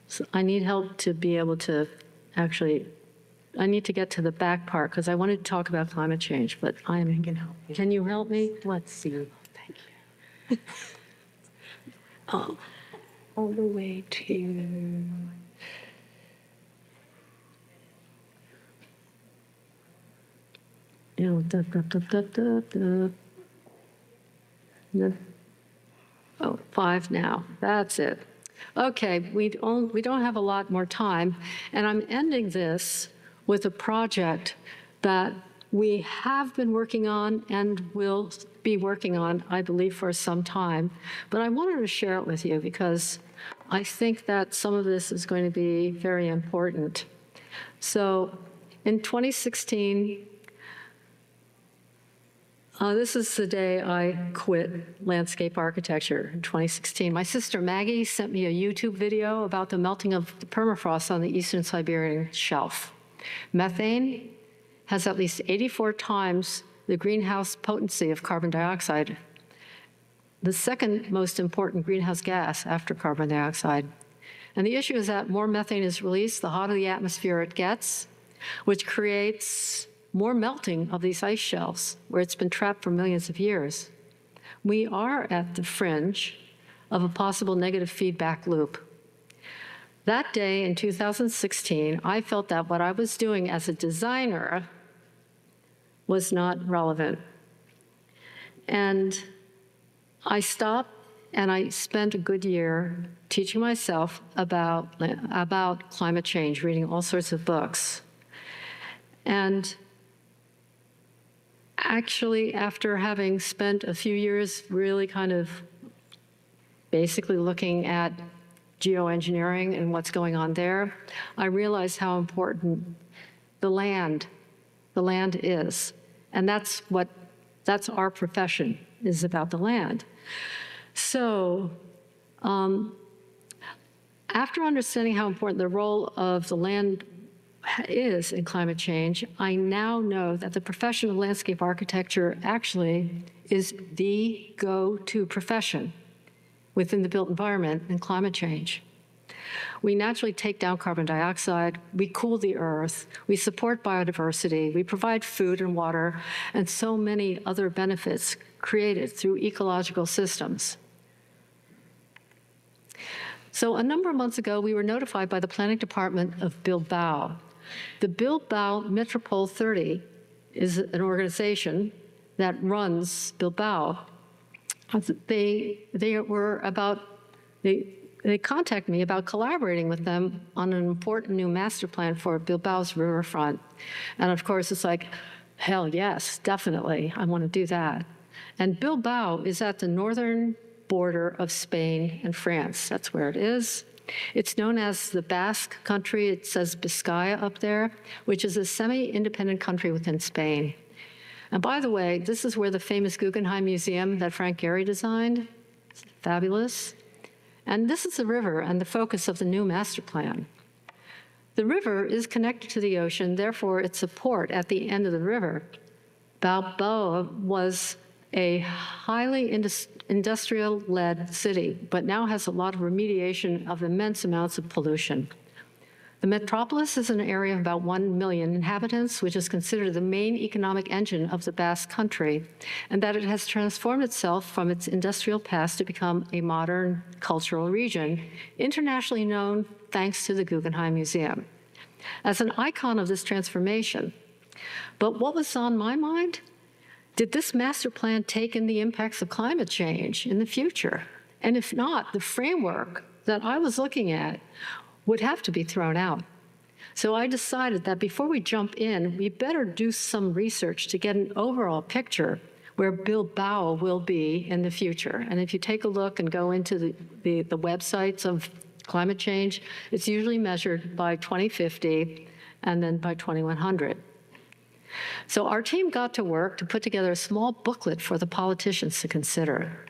So I need help to be able to actually, I need to get to the back part because I wanted to talk about climate change, but I can help you. Can you help me? Let's see. Thank you. Oh, all the way to, you know, Oh, 5 now. That's it. Okay, we don't have a lot more time, and I'm ending this with a project that we have been working on and will be working on, I believe, for some time. But I wanted to share it with you because I think that some of this is going to be very important. So in 2016, this is the day I quit landscape architecture in 2016. My sister Maggie sent me a YouTube video about the melting of the permafrost on the eastern Siberian shelf. Methane has at least 84 times the greenhouse potency of carbon dioxide, the second most important greenhouse gas after carbon dioxide. And the issue is that more methane is released, the hotter the atmosphere it gets, which creates more melting of these ice shelves where it's been trapped for millions of years. We are at the fringe of a possible negative feedback loop. That day in 2016, I felt that what I was doing as a designer was not relevant. And I stopped and I spent a good year teaching myself about climate change, reading all sorts of books. And actually, after having spent a few years really kind of basically looking at geoengineering and what's going on there, I realized how important the land is. And that's our profession, is about the land. So after understanding how important the role of the land is in climate change, I now know that the profession of landscape architecture actually is the go-to profession within the built environment in climate change. We naturally take down carbon dioxide, we cool the earth, we support biodiversity, we provide food and water, and so many other benefits created through ecological systems. So a number of months ago, we were notified by the planning department of Bilbao. The Bilbao Metropole 30 is an organization that runs Bilbao. They contacted me about collaborating with them on an important new master plan for Bilbao's riverfront. And of course, it's like, hell yes, definitely, I want to do that. And Bilbao is at the northern border of Spain and France. That's where it is. It's known as the Basque Country. It says Biscaya up there, which is a semi-independent country within Spain. And by the way, this is where the famous Guggenheim Museum that Frank Gehry designed. It's fabulous. And this is the river and the focus of the new master plan. The river is connected to the ocean, therefore it's a port at the end of the river. Bilbao was a highly industrial-led city, but now has a lot of remediation of immense amounts of pollution. The metropolis is an area of about 1 million inhabitants, which is considered the main economic engine of the Basque Country, and that it has transformed itself from its industrial past to become a modern cultural region, internationally known thanks to the Guggenheim Museum, as an icon of this transformation. But what was on my mind? Did this master plan take in the impacts of climate change in the future? And if not, the framework that I was looking at would have to be thrown out. So I decided that before we jump in, we better do some research to get an overall picture where Bilbao will be in the future. And if you take a look and go into the websites of climate change, it's usually measured by 2050 and then by 2100. So our team got to work to put together a small booklet for the politicians to consider.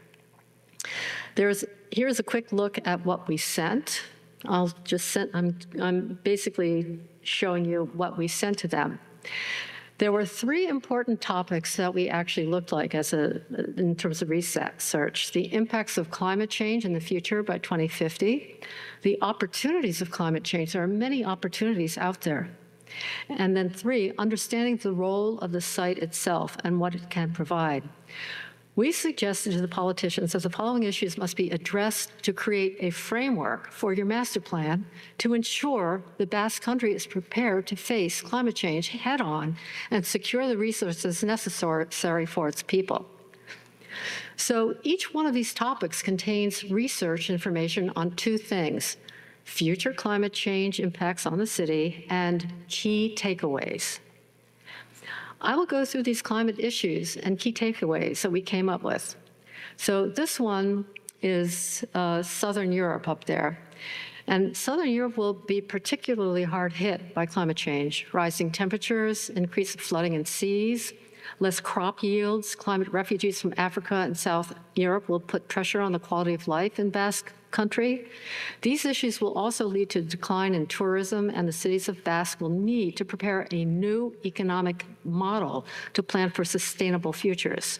Here's a quick look at what we sent. I'm basically showing you what we sent to them. There were 3 important topics that we actually looked like in terms of research: the impacts of climate change in the future by 2050, the opportunities of climate change. There are many opportunities out there. And then 3, understanding the role of the site itself and what it can provide. We suggested to the politicians that the following issues must be addressed to create a framework for your master plan to ensure the Basque Country is prepared to face climate change head-on and secure the resources necessary for its people. So each one of these topics contains research information on 2 things: future climate change impacts on the city and key takeaways. I will go through these climate issues and key takeaways that we came up with. So this one is Southern Europe up there. And Southern Europe will be particularly hard hit by climate change: rising temperatures, increased flooding in seas, less crop yields. Climate refugees from Africa and South Europe will put pressure on the quality of life in Basque Country. These issues will also lead to a decline in tourism, and the cities of Basque will need to prepare a new economic model to plan for sustainable futures.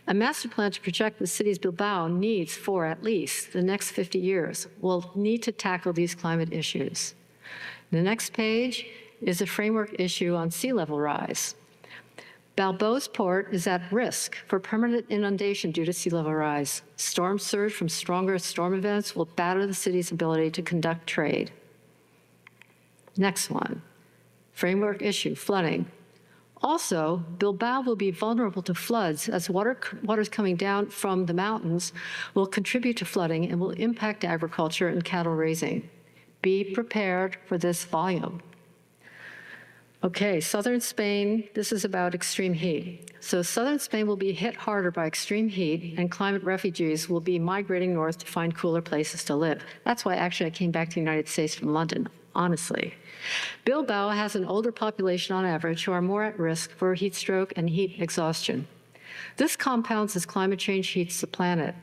A master plan to project the city's Bilbao needs for at least the next 50 years will need to tackle these climate issues. The next page is a framework issue on sea level rise. Bilbao's port is at risk for permanent inundation due to sea level rise. Storm surge from stronger storm events will batter the city's ability to conduct trade. Next one, framework issue, flooding. Also, Bilbao will be vulnerable to floods as waters coming down from the mountains will contribute to flooding and will impact agriculture and cattle raising. Be prepared for this volume. Okay, southern Spain, this is about extreme heat. So southern Spain will be hit harder by extreme heat, and climate refugees will be migrating north to find cooler places to live. That's why actually I came back to the United States from London, honestly. Bilbao has an older population on average who are more at risk for heat stroke and heat exhaustion. This compounds as climate change heats the planet.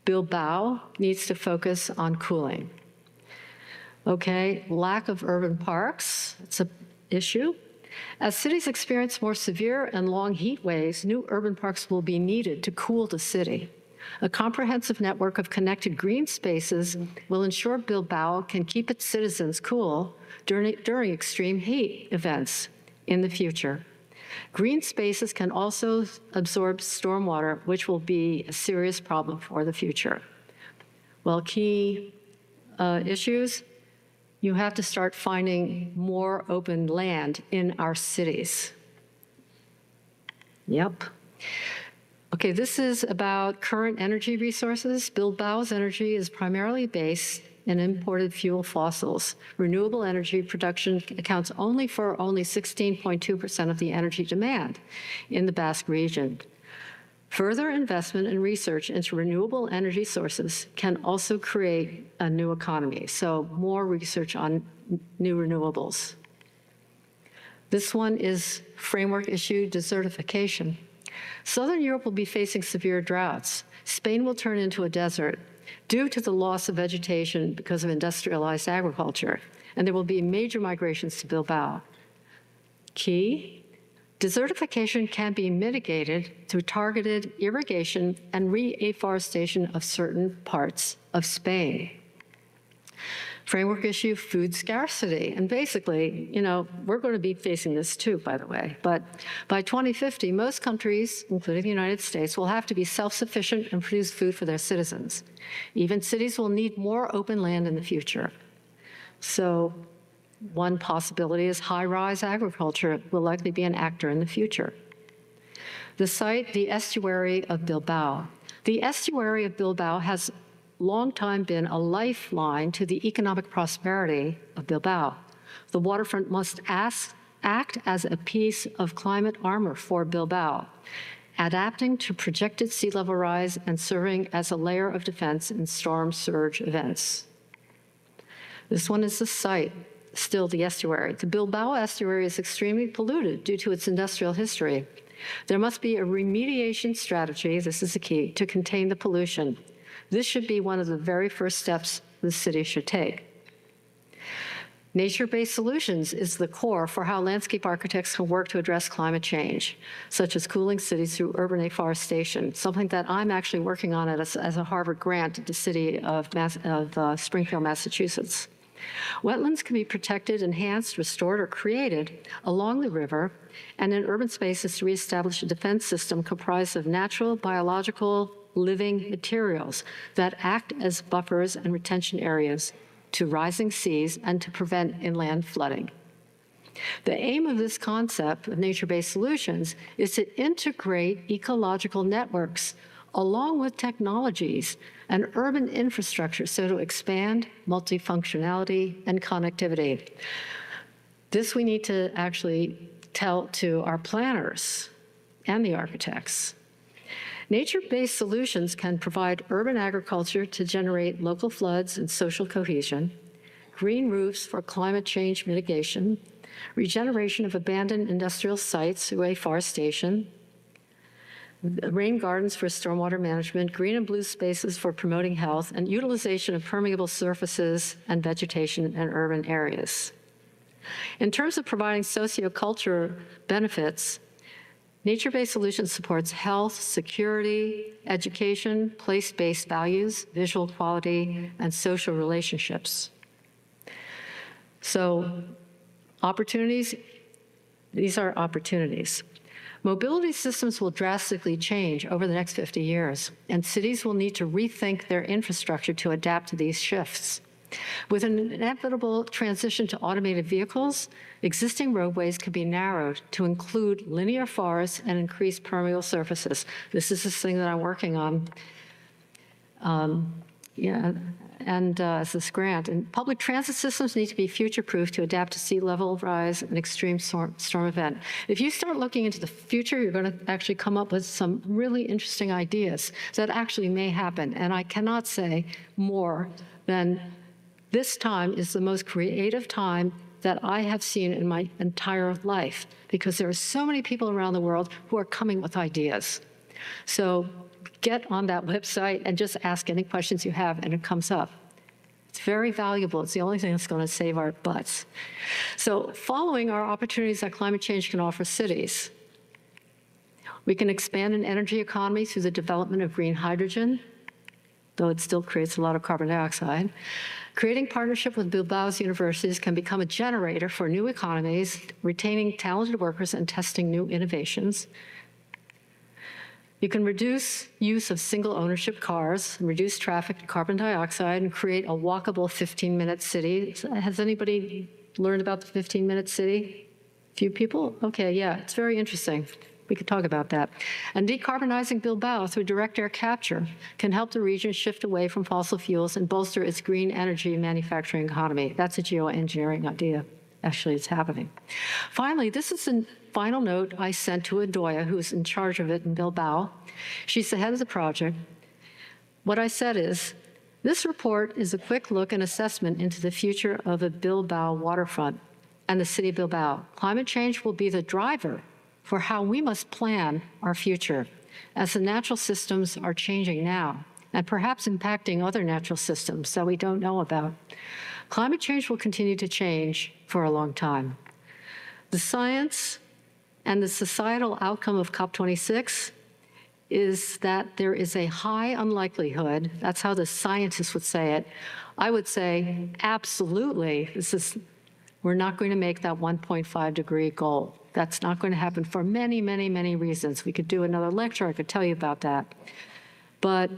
Bilbao needs to focus on cooling. Okay, lack of urban parks. It's an issue. As cities experience more severe and long heat waves, new urban parks will be needed to cool the city. A comprehensive network of connected green spaces will ensure Bilbao can keep its citizens cool during extreme heat events in the future. Green spaces can also absorb stormwater, which will be a serious problem for the future. Well, key issues, you have to start finding more open land in our cities. Yep. Okay, this is about current energy resources. Bilbao's energy is primarily based in imported fuel fossils. Renewable energy production accounts only for 16.2% of the energy demand in the Basque region. Further investment and research into renewable energy sources can also create a new economy, so more research on new renewables. This one is framework issue desertification. Southern Europe will be facing severe droughts. Spain will turn into a desert due to the loss of vegetation because of industrialized agriculture, and there will be major migrations to Bilbao. Key, desertification can be mitigated through targeted irrigation and reforestation of certain parts of Spain. Framework issue, food scarcity. And basically, we're going to be facing this too, by the way. But by 2050, most countries, including the United States, will have to be self-sufficient and produce food for their citizens. Even cities will need more open land in the future. So one possibility is high-rise agriculture will likely be an actor in the future. The site, the estuary of Bilbao. The estuary of Bilbao has long time been a lifeline to the economic prosperity of Bilbao. The waterfront must act as a piece of climate armor for Bilbao, adapting to projected sea level rise and serving as a layer of defense in storm surge events. This one is the site, still the estuary. The Bilbao estuary is extremely polluted due to its industrial history. There must be a remediation strategy, this is the key, to contain the pollution. This should be one of the very first steps the city should take. Nature-based solutions is the core for how landscape architects can work to address climate change, such as cooling cities through urban afforestation, something that I'm actually working on as a Harvard grant at the city of Springfield, Massachusetts. Wetlands can be protected, enhanced, restored, or created along the river and in urban spaces to reestablish a defense system comprised of natural, biological, living materials that act as buffers and retention areas to rising seas and to prevent inland flooding. The aim of this concept of nature-based solutions is to integrate ecological networks along with technologies and urban infrastructure so to expand multifunctionality and connectivity. This we need to actually tell to our planners and the architects. Nature-based solutions can provide urban agriculture to generate local floods and social cohesion, green roofs for climate change mitigation, regeneration of abandoned industrial sites through afforestation, rain gardens for stormwater management, green and blue spaces for promoting health, and utilization of permeable surfaces and vegetation in urban areas. In terms of providing sociocultural benefits, nature-based solutions supports health, security, education, place-based values, visual quality, and social relationships. So opportunities, these are opportunities. Mobility systems will drastically change over the next 50 years, and cities will need to rethink their infrastructure to adapt to these shifts. With an inevitable transition to automated vehicles, existing roadways can be narrowed to include linear forests and increased permeable surfaces. This is this thing that I'm working on. As this grant. And public transit systems need to be future-proof to adapt to sea level rise and extreme storm event. If you start looking into the future, you're going to actually come up with some really interesting ideas that actually may happen. And I cannot say more than this time is the most creative time that I have seen in my entire life, because there are so many people around the world who are coming with ideas. So get on that website and just ask any questions you have, and it comes up. It's very valuable. It's the only thing that's going to save our butts. So following are opportunities that climate change can offer cities. We can expand an energy economy through the development of green hydrogen, though it still creates a lot of carbon dioxide. Creating partnership with Bilbao's universities can become a generator for new economies, retaining talented workers and testing new innovations. You can reduce use of single ownership cars, reduce traffic and carbon dioxide, and create a walkable 15-minute city. Has anybody learned about the 15-minute city? Few people? Okay, yeah, it's very interesting. We could talk about that. And decarbonizing Bilbao through direct air capture can help the region shift away from fossil fuels and bolster its green energy manufacturing economy. That's a geoengineering idea. Actually, it's happening. Finally, this is a final note I sent to Adoya, who's in charge of it in Bilbao. She's the head of the project. What I said is, this report is a quick look and assessment into the future of the Bilbao waterfront and the city of Bilbao. Climate change will be the driver for how we must plan our future, as the natural systems are changing now and perhaps impacting other natural systems that we don't know about. Climate change will continue to change for a long time. The science and the societal outcome of COP26 is that there is a high unlikelihood, that's how the scientists would say it. I would say absolutely, we're not going to make that 1.5 degree goal. That's not going to happen for many, many, many reasons. We could do another lecture, I could tell you about that. But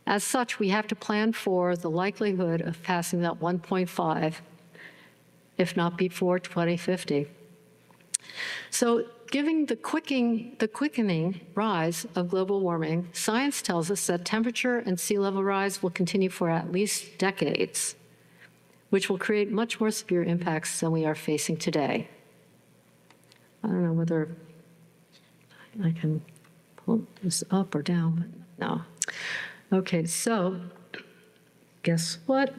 as such, we have to plan for the likelihood of passing that 1.5, if not before 2050. So given the quickening rise of global warming, science tells us that temperature and sea level rise will continue for at least decades, which will create much more severe impacts than we are facing today. I don't know whether I can pull this up or down, but no. Okay, so guess what?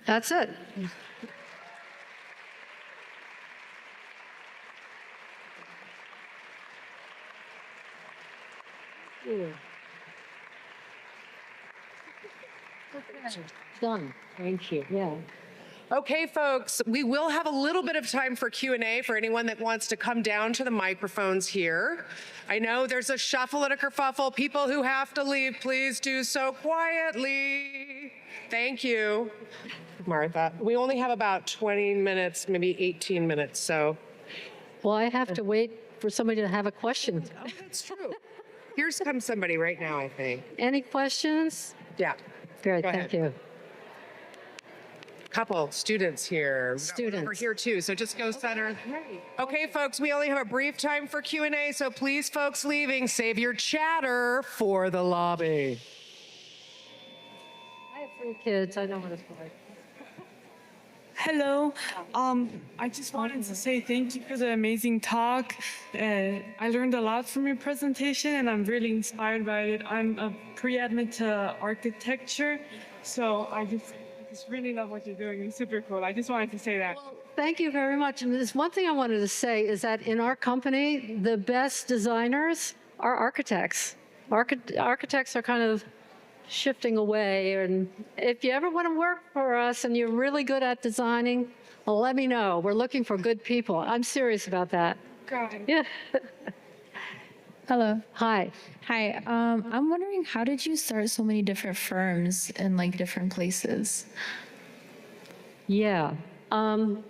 That's it. Done. Thank you. Yeah. Okay, folks, we will have a little bit of time for Q&A for anyone that wants to come down to the microphones here. I know there's a shuffle and a kerfuffle. People who have to leave, please do so quietly. Thank you, Martha. We only have about 20 minutes, maybe 18 minutes, so. Well, I have to wait for somebody to have a question. Oh, that's true. Here comes somebody right now, I think. Any questions? Yeah. Great, Go thank ahead. you. Couple students here. We've got one over Students. here too, so just go center. Okay, folks, we only have a brief time for Q&A, so please, folks leaving, save your chatter for the lobby. I have 3 kids, I know what it's like. Hello. I just wanted to say thank you for the amazing talk. I learned a lot from your presentation, and I'm really inspired by it. I'm a pre-admit to architecture, so I just really love what you're doing. It's super cool. I just wanted to say that. Thank you very much. And there's one thing I wanted to say is that in our company, the best designers are architects. Architects are kind of shifting away. And if you ever want to work for us and you're really good at designing, well, let me know. We're looking for good people. I'm serious about that. Got it. Yeah. Hello. Hi. Hi. I'm wondering, how did you start so many different firms in like different places? Yeah. I'm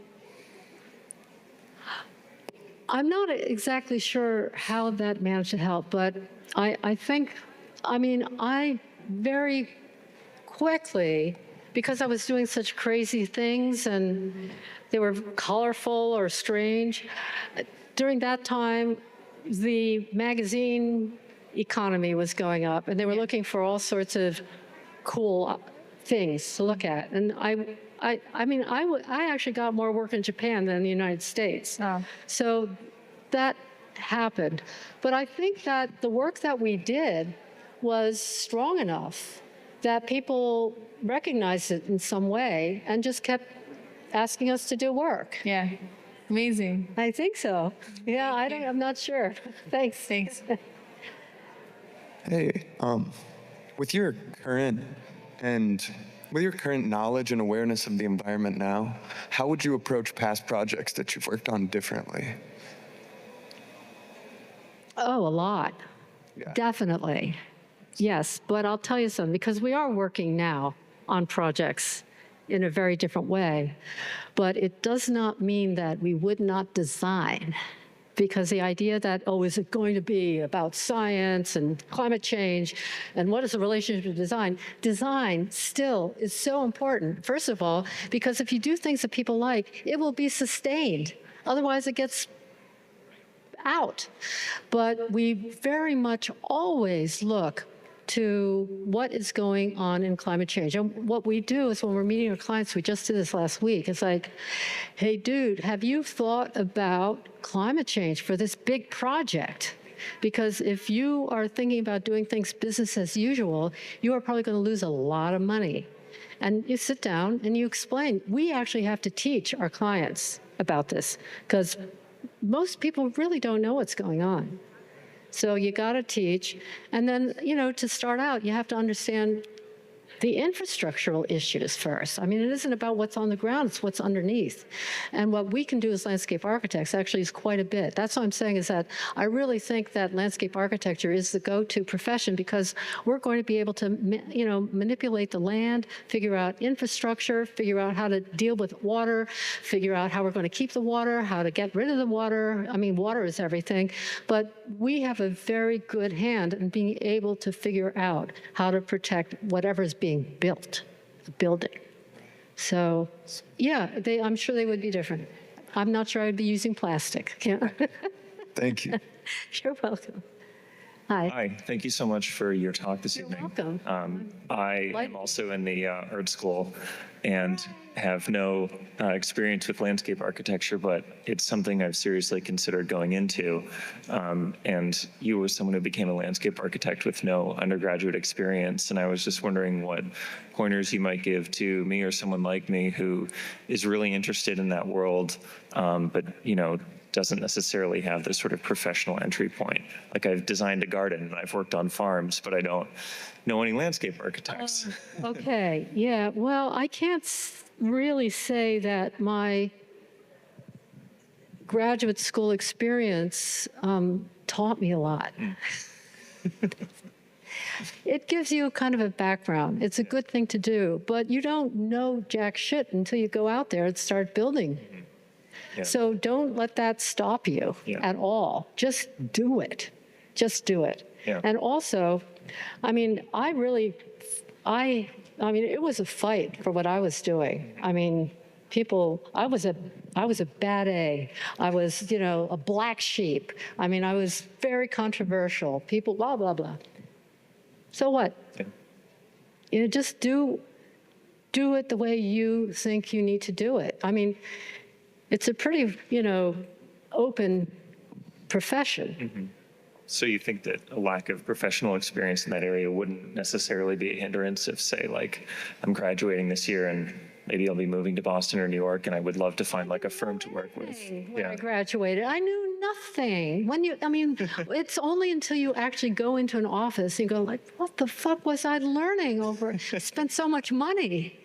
not exactly sure how that managed to help, but I think, I very quickly, because I was doing such crazy things and they were colorful or strange, during that time, the magazine economy was going up and they were looking for all sorts of cool things to look at. And I actually got more work in Japan than the United States. Oh. So that happened. But I think that the work that we did was strong enough that people recognized it in some way and just kept asking us to do work. Yeah. Amazing. I think so. Yeah, I'm not sure. Thanks. Thanks. Hey, with your current And with your current knowledge and awareness of the environment now, how would you approach past projects that you've worked on differently? Oh, a lot. Yeah. Definitely. Yes, but I'll tell you something, because we are working now on projects in a very different way, but it does not mean that we would not design, because the idea that, oh, is it going to be about science and climate change, and what is the relationship to design? Design still is so important, first of all, because if you do things that people like, it will be sustained. Otherwise, it gets out. But we very much always look to what is going on in climate change. And what we do is when we're meeting our clients, we just did this last week, it's like, hey, dude, have you thought about climate change for this big project? Because if you are thinking about doing things business as usual, you are probably going to lose a lot of money. And you sit down and you explain. We actually have to teach our clients about this because most people really don't know what's going on. So you got to teach. And then, to start out, you have to understand the infrastructural issues first. I mean, it isn't about what's on the ground, it's what's underneath. And what we can do as landscape architects actually is quite a bit. That's what I'm saying is that I really think that landscape architecture is the go-to profession because we're going to be able to, manipulate the land, figure out infrastructure, figure out how to deal with water, figure out how we're going to keep the water, how to get rid of the water. I mean, water is everything. But we have a very good hand in being able to figure out how to protect whatever is being built, the building. So, yeah, I'm sure they would be different. I'm not sure I'd be using plastic. Yeah. Thank you. You're welcome. Hi. Hi, thank you so much for your talk this You're evening. welcome. I am also in the art school and have no experience with landscape architecture, but it's something I've seriously considered going into. And you were someone who became a landscape architect with no undergraduate experience, and I was just wondering what pointers you might give to me or someone like me who is really interested in that world, but doesn't necessarily have this sort of professional entry point. Like I've designed a garden and I've worked on farms, but I don't know any landscape architects. Okay, yeah, well, I can't really say that my graduate school experience taught me a lot. It gives you kind of a background. It's a good thing to do, but you don't know jack shit until you go out there and start building. Yeah. So don't let that stop you at all. Just do it. Just do it. Yeah. And also, I mean, it was a fight for what I was doing. I mean, I was a bad egg. I was, a black sheep. I mean, I was very controversial. People, blah, blah, blah. So what? Yeah. Just do it the way you think you need to do it. I mean, it's a pretty, open profession. Mm-hmm. So you think that a lack of professional experience in that area wouldn't necessarily be a hindrance if, say, like, I'm graduating this year and maybe I'll be moving to Boston or New York and I would love to find like a firm to work with. When I graduated, I knew nothing. It's only until you actually go into an office and go like, what the fuck was I learning over? Spent so much money.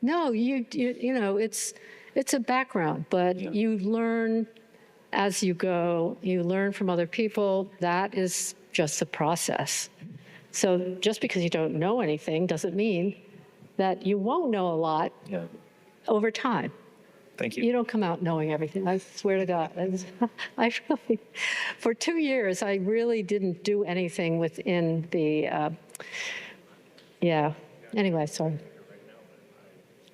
No, it's a background, but you learn as you go. You learn from other people. That is just the process. So just because you don't know anything doesn't mean that you won't know a lot over time. Thank you. You don't come out knowing everything. I swear to God. For 2 years, I really didn't do anything within the, Anyway, sorry.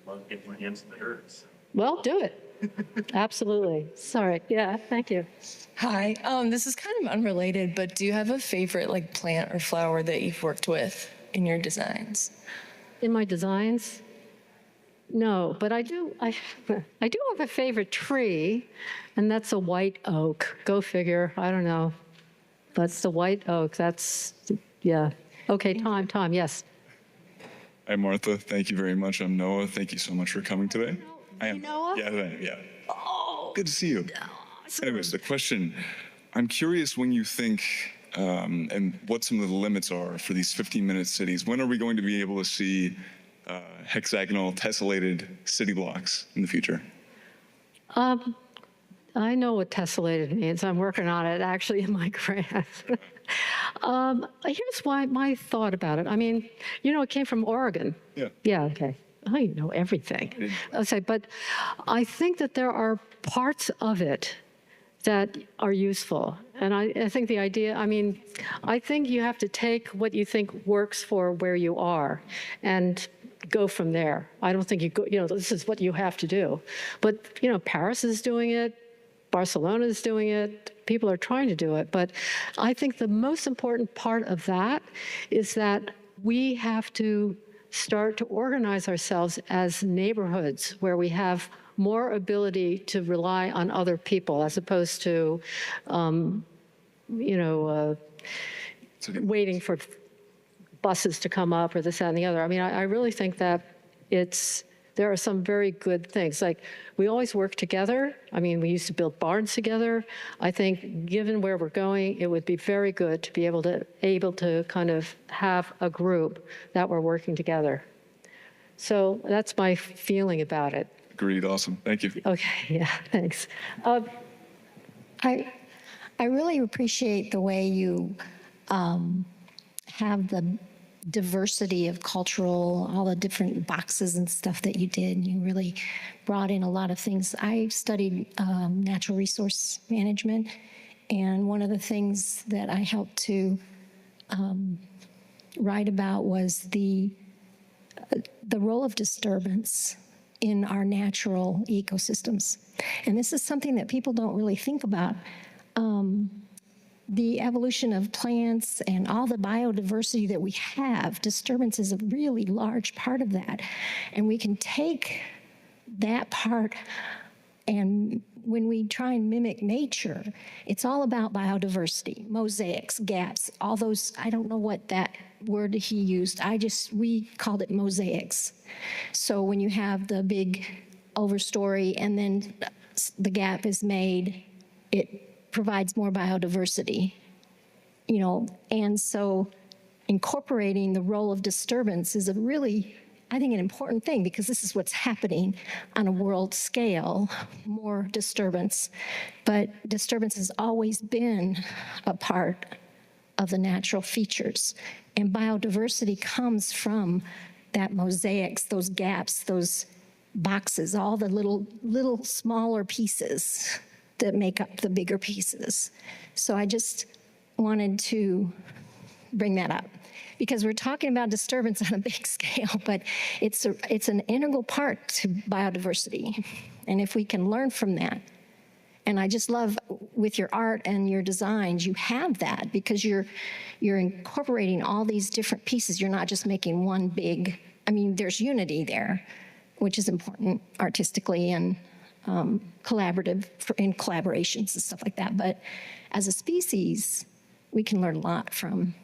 Love getting my hands in the dirt. Well, do it. Absolutely. Sorry. Yeah, thank you. Hi, this is kind of unrelated, but do you have a favorite plant or flower that you've worked with in your designs? In my designs? No, but I do have a favorite tree, and that's a white oak. Go figure. I don't know. That's the white oak. Okay, Tom, yes. Hi, Martha. Thank you very much. I'm Noah. Thank you so much for coming today. I am. Noah? Yeah. Oh. Good to see you. Anyways, the question, I'm curious when you think and what some of the limits are for these 15-minute cities. When are we going to be able to see hexagonal tessellated city blocks in the future? I know what tessellated means. I'm working on it actually in my grant. Here's my thought about it. I mean, it came from Oregon. Yeah. Yeah, okay. I know everything. But I think that there are parts of it that are useful. And I think the idea, I think you have to take what you think works for where you are and go from there. I don't think this is what you have to do. But, Paris is doing it. Barcelona is doing it. People are trying to do it. But I think the most important part of that is that we have to start to organize ourselves as neighborhoods where we have more ability to rely on other people as opposed to, waiting for buses to come up or this, that, and the other. I really think that there are some very good things. Like, we always work together. We used to build barns together. I think given where we're going, it would be very good to be able to kind of have a group that we're working together. So that's my feeling about it. Agreed. Awesome. Thank you. Okay, yeah, thanks. I really appreciate the way you have the diversity of all the different boxes and stuff that you did. You really brought in a lot of things. I studied natural resource management, and one of the things that I helped to write about was the role of disturbance in our natural ecosystems. And this is something that people don't really think about. The evolution of plants and all the biodiversity that we have, disturbance is a really large part of that. And we can take that part, and when we try and mimic nature, it's all about biodiversity, mosaics, gaps, all those. I don't know what that word he used. We called it mosaics. So when you have the big overstory and then the gap is made, it provides more biodiversity, and so incorporating the role of disturbance is a really, I think, an important thing, because this is what's happening on a world scale, more disturbance. But disturbance has always been a part of the natural features, and biodiversity comes from that mosaics, those gaps, those boxes, all the little smaller pieces that make up the bigger pieces. So I just wanted to bring that up, because we're talking about disturbance on a big scale, but it's an integral part to biodiversity. And if we can learn from that, and I just love with your art and your designs, you have that, because you're incorporating all these different pieces. You're not just making one big, there's unity there, which is important artistically and collaborative in collaborations and stuff like that. But as a species, we can learn a lot from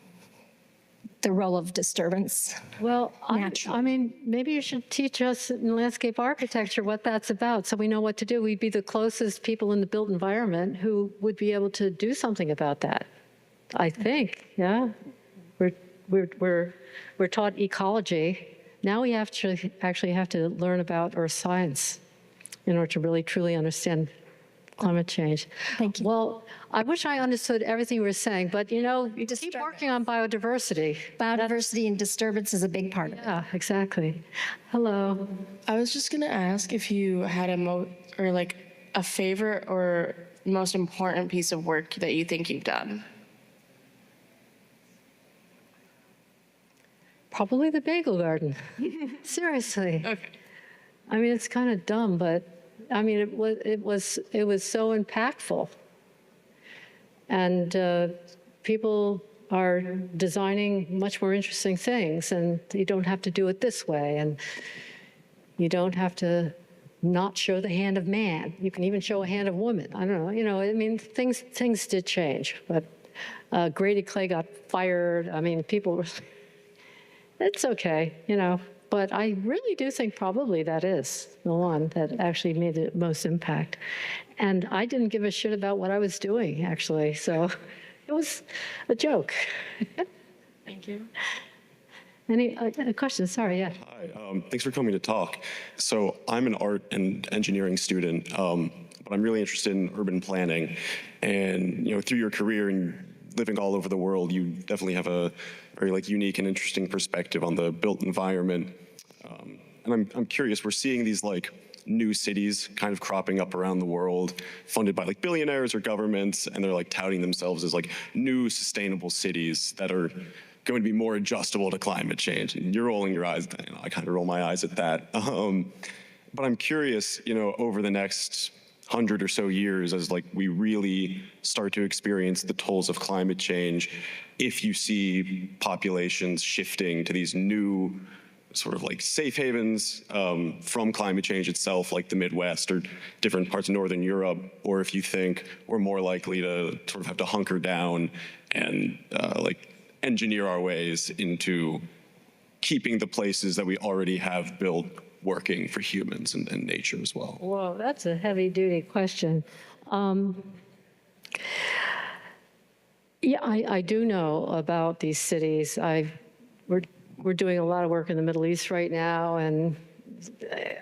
the role of disturbance. Well, maybe you should teach us in landscape architecture what that's about, so we know what to do. We'd be the closest people in the built environment who would be able to do something about that. I think, yeah. We're taught ecology. Now we actually have to learn about earth science in order to really truly understand climate change. Thank you. Well, I wish I understood everything you were saying, but keep working on biodiversity. Biodiversity and disturbance is a big part of it. Yeah, exactly. Hello. I was just gonna ask if you had a favorite or most important piece of work that you think you've done. Probably the bagel garden. Seriously. Okay. It's kind of dumb, but it was so impactful. And people are designing much more interesting things, and you don't have to do it this way, and you don't have to not show the hand of man. You can even show a hand of woman. I don't know. Things did change, but Grady Clay got fired. People were. It's okay, But I really do think probably that is the one that actually made the most impact. And I didn't give a shit about what I was doing, actually. So it was a joke. Thank you. Any questions? Sorry, yeah. Hi, thanks for coming to talk. So I'm an art and engineering student, but I'm really interested in urban planning. And through your career and living all over the world, you definitely have a very unique and interesting perspective on the built environment. And I'm curious. We're seeing these new cities kind of cropping up around the world, funded by billionaires or governments, and they're touting themselves as new sustainable cities that are going to be more adjustable to climate change. And you're rolling your eyes. I kind of roll my eyes at that. But I'm curious, over the next 100 or so years, as we really start to experience the tolls of climate change, if you see populations shifting to these new sort of safe havens from climate change itself, like the Midwest or different parts of Northern Europe, or if you think we're more likely to sort of have to hunker down and engineer our ways into keeping the places that we already have built working for humans and nature as well. Whoa, that's a heavy-duty question. Yeah, I do know about these cities. We're doing a lot of work in the Middle East right now, and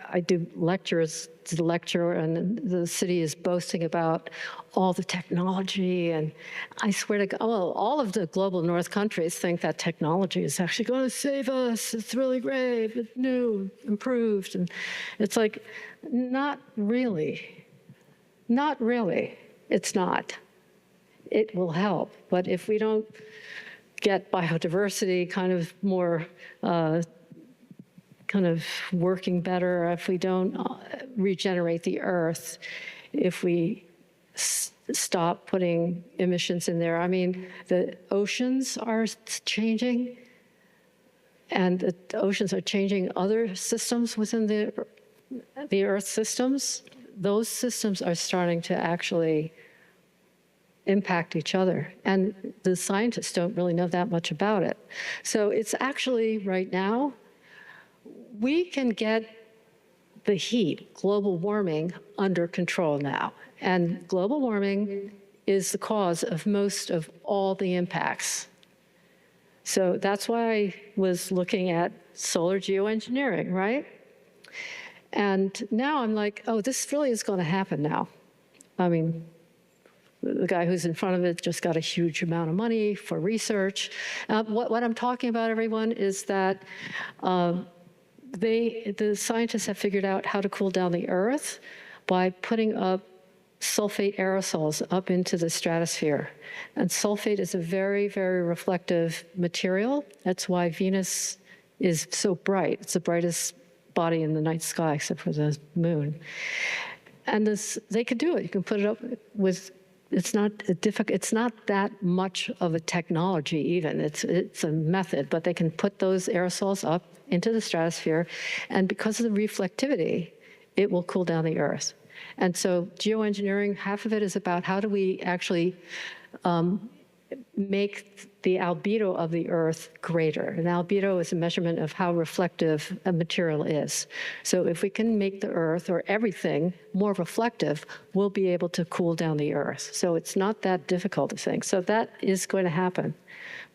I do lecture, and the city is boasting about all the technology, and I swear to God, well, all of the global north countries think that technology is actually going to save us. It's really great, it's new, improved, and it's not really. Not really. It's not. It will help, but if we don't get biodiversity kind of more kind of working better, if we don't regenerate the earth, if we stop putting emissions in there. I mean, the oceans are changing, and the oceans are changing other systems within the earth systems. Those systems are starting to actually impact each other, and the scientists don't really know that much about it. So it's actually, right now, we can get the heat, global warming, under control now. And global warming is the cause of most of all the impacts. So that's why I was looking at solar geoengineering, right? And now I'm like, oh, this really is going to happen now. I mean, the guy who's in front of it just got a huge amount of money for research. What I'm talking about, everyone, is that the scientists have figured out how to cool down the Earth by putting up sulfate aerosols up into the stratosphere. And sulfate is a very, very reflective material. That's why Venus is so bright. It's the brightest body in the night sky, except for the moon. And they could do it. You can put it up with, it's not difficult. It's not that much of a technology even. It's a method, but they can put those aerosols up into the stratosphere, and because of the reflectivity, it will cool down the Earth. And so geoengineering, half of it is about how do we actually make the albedo of the Earth greater. And albedo is a measurement of how reflective a material is. So if we can make the Earth, or everything, more reflective, we'll be able to cool down the Earth. So it's not that difficult a thing. So that is going to happen.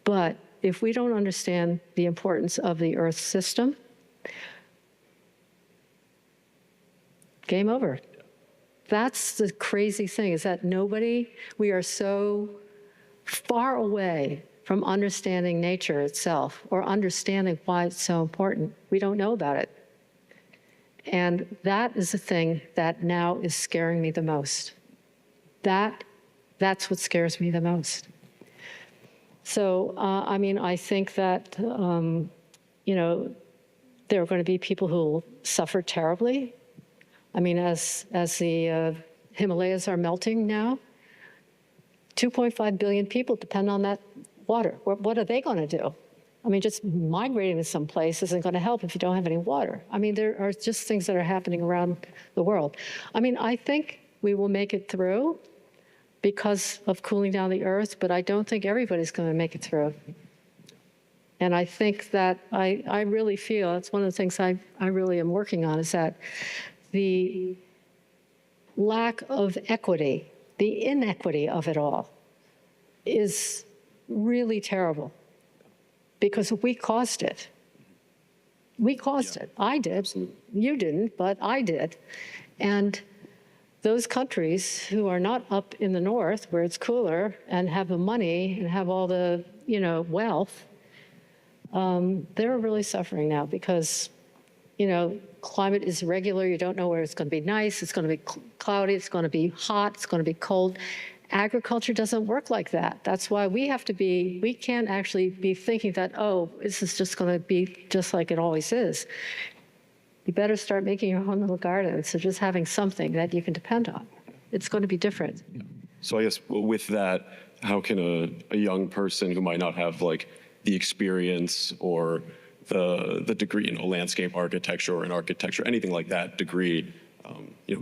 But if we don't understand the importance of the Earth system, game over. That's the crazy thing, is that we are so far away from understanding nature itself, or understanding why it's so important. We don't know about it. And that is the thing that now is scaring me the most. That's what scares me the most. So, I mean, I think that, there are going to be people who will suffer terribly. I mean, as the Himalayas are melting now, 2.5 billion people depend on that water. What are they going to do? I mean, just migrating to some place isn't going to help if you don't have any water. I mean, there are just things that are happening around the world. I mean, I think we will make it through because of cooling down the Earth, but I don't think everybody's going to make it through. And I think that I really feel, it's one of the things I really am working on, is that the lack of equity, the inequity of it all, is really terrible, because we caused it. We caused it. I did. You didn't, but I did. And those countries who are not up in the north where it's cooler and have the money and have all the, wealth, they're really suffering now because, climate is irregular. You don't know where it's going to be nice. It's going to be cloudy. It's going to be hot. It's going to be cold. Agriculture doesn't work like that. That's why we can't actually be thinking that, oh, this is just going to be just like it always is. You better start making your own little garden. So just having something that you can depend on. It's going to be different. So I guess with that, how can a young person who might not have like the experience or the degree, landscape architecture or an architecture, anything like that degree,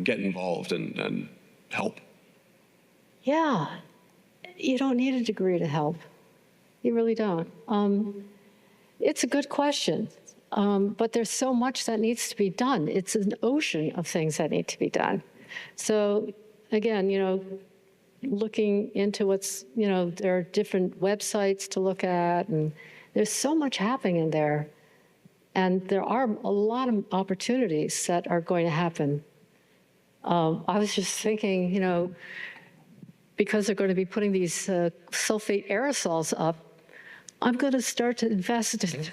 get involved and help? Yeah, you don't need a degree to help. You really don't. It's a good question, but there's so much that needs to be done. It's an ocean of things that need to be done. So again, looking into there are different websites to look at, and there's so much happening in there. And there are a lot of opportunities that are going to happen. I was just thinking, because they're going to be putting these sulfate aerosols up, I'm going to start to invest in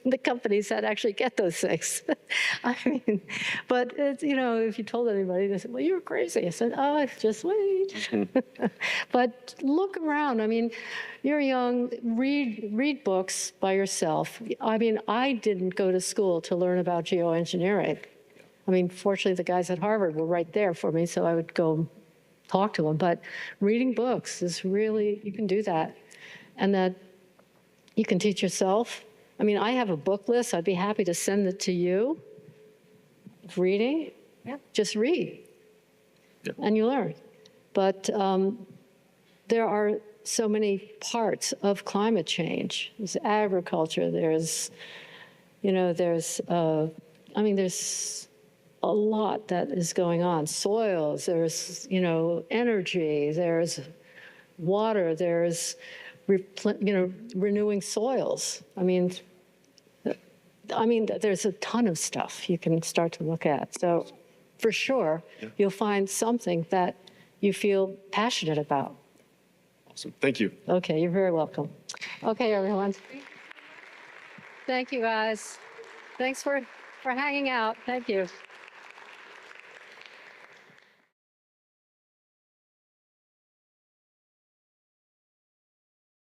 the companies that actually get those things. I mean, but it's, if you told anybody, they said, well, you're crazy. I said, oh, just wait. But look around. I mean, you're young, read books by yourself. I mean, I didn't go to school to learn about geoengineering. I mean, fortunately, the guys at Harvard were right there for me, so I would go talk to them. But reading books is really, you can do that. And that you can teach yourself. I mean, I have a book list. I'd be happy to send it to you. Reading, just read, and you learn. But there are so many parts of climate change. There's agriculture. There's a lot that is going on. Soils. There's energy. There's water. There's renewing soils. I mean, there's a ton of stuff you can start to look at. So for sure, you'll find something that you feel passionate about. Awesome. Thank you. Okay, you're very welcome. Okay, everyone. Thank you, guys. Thanks for hanging out. Thank you.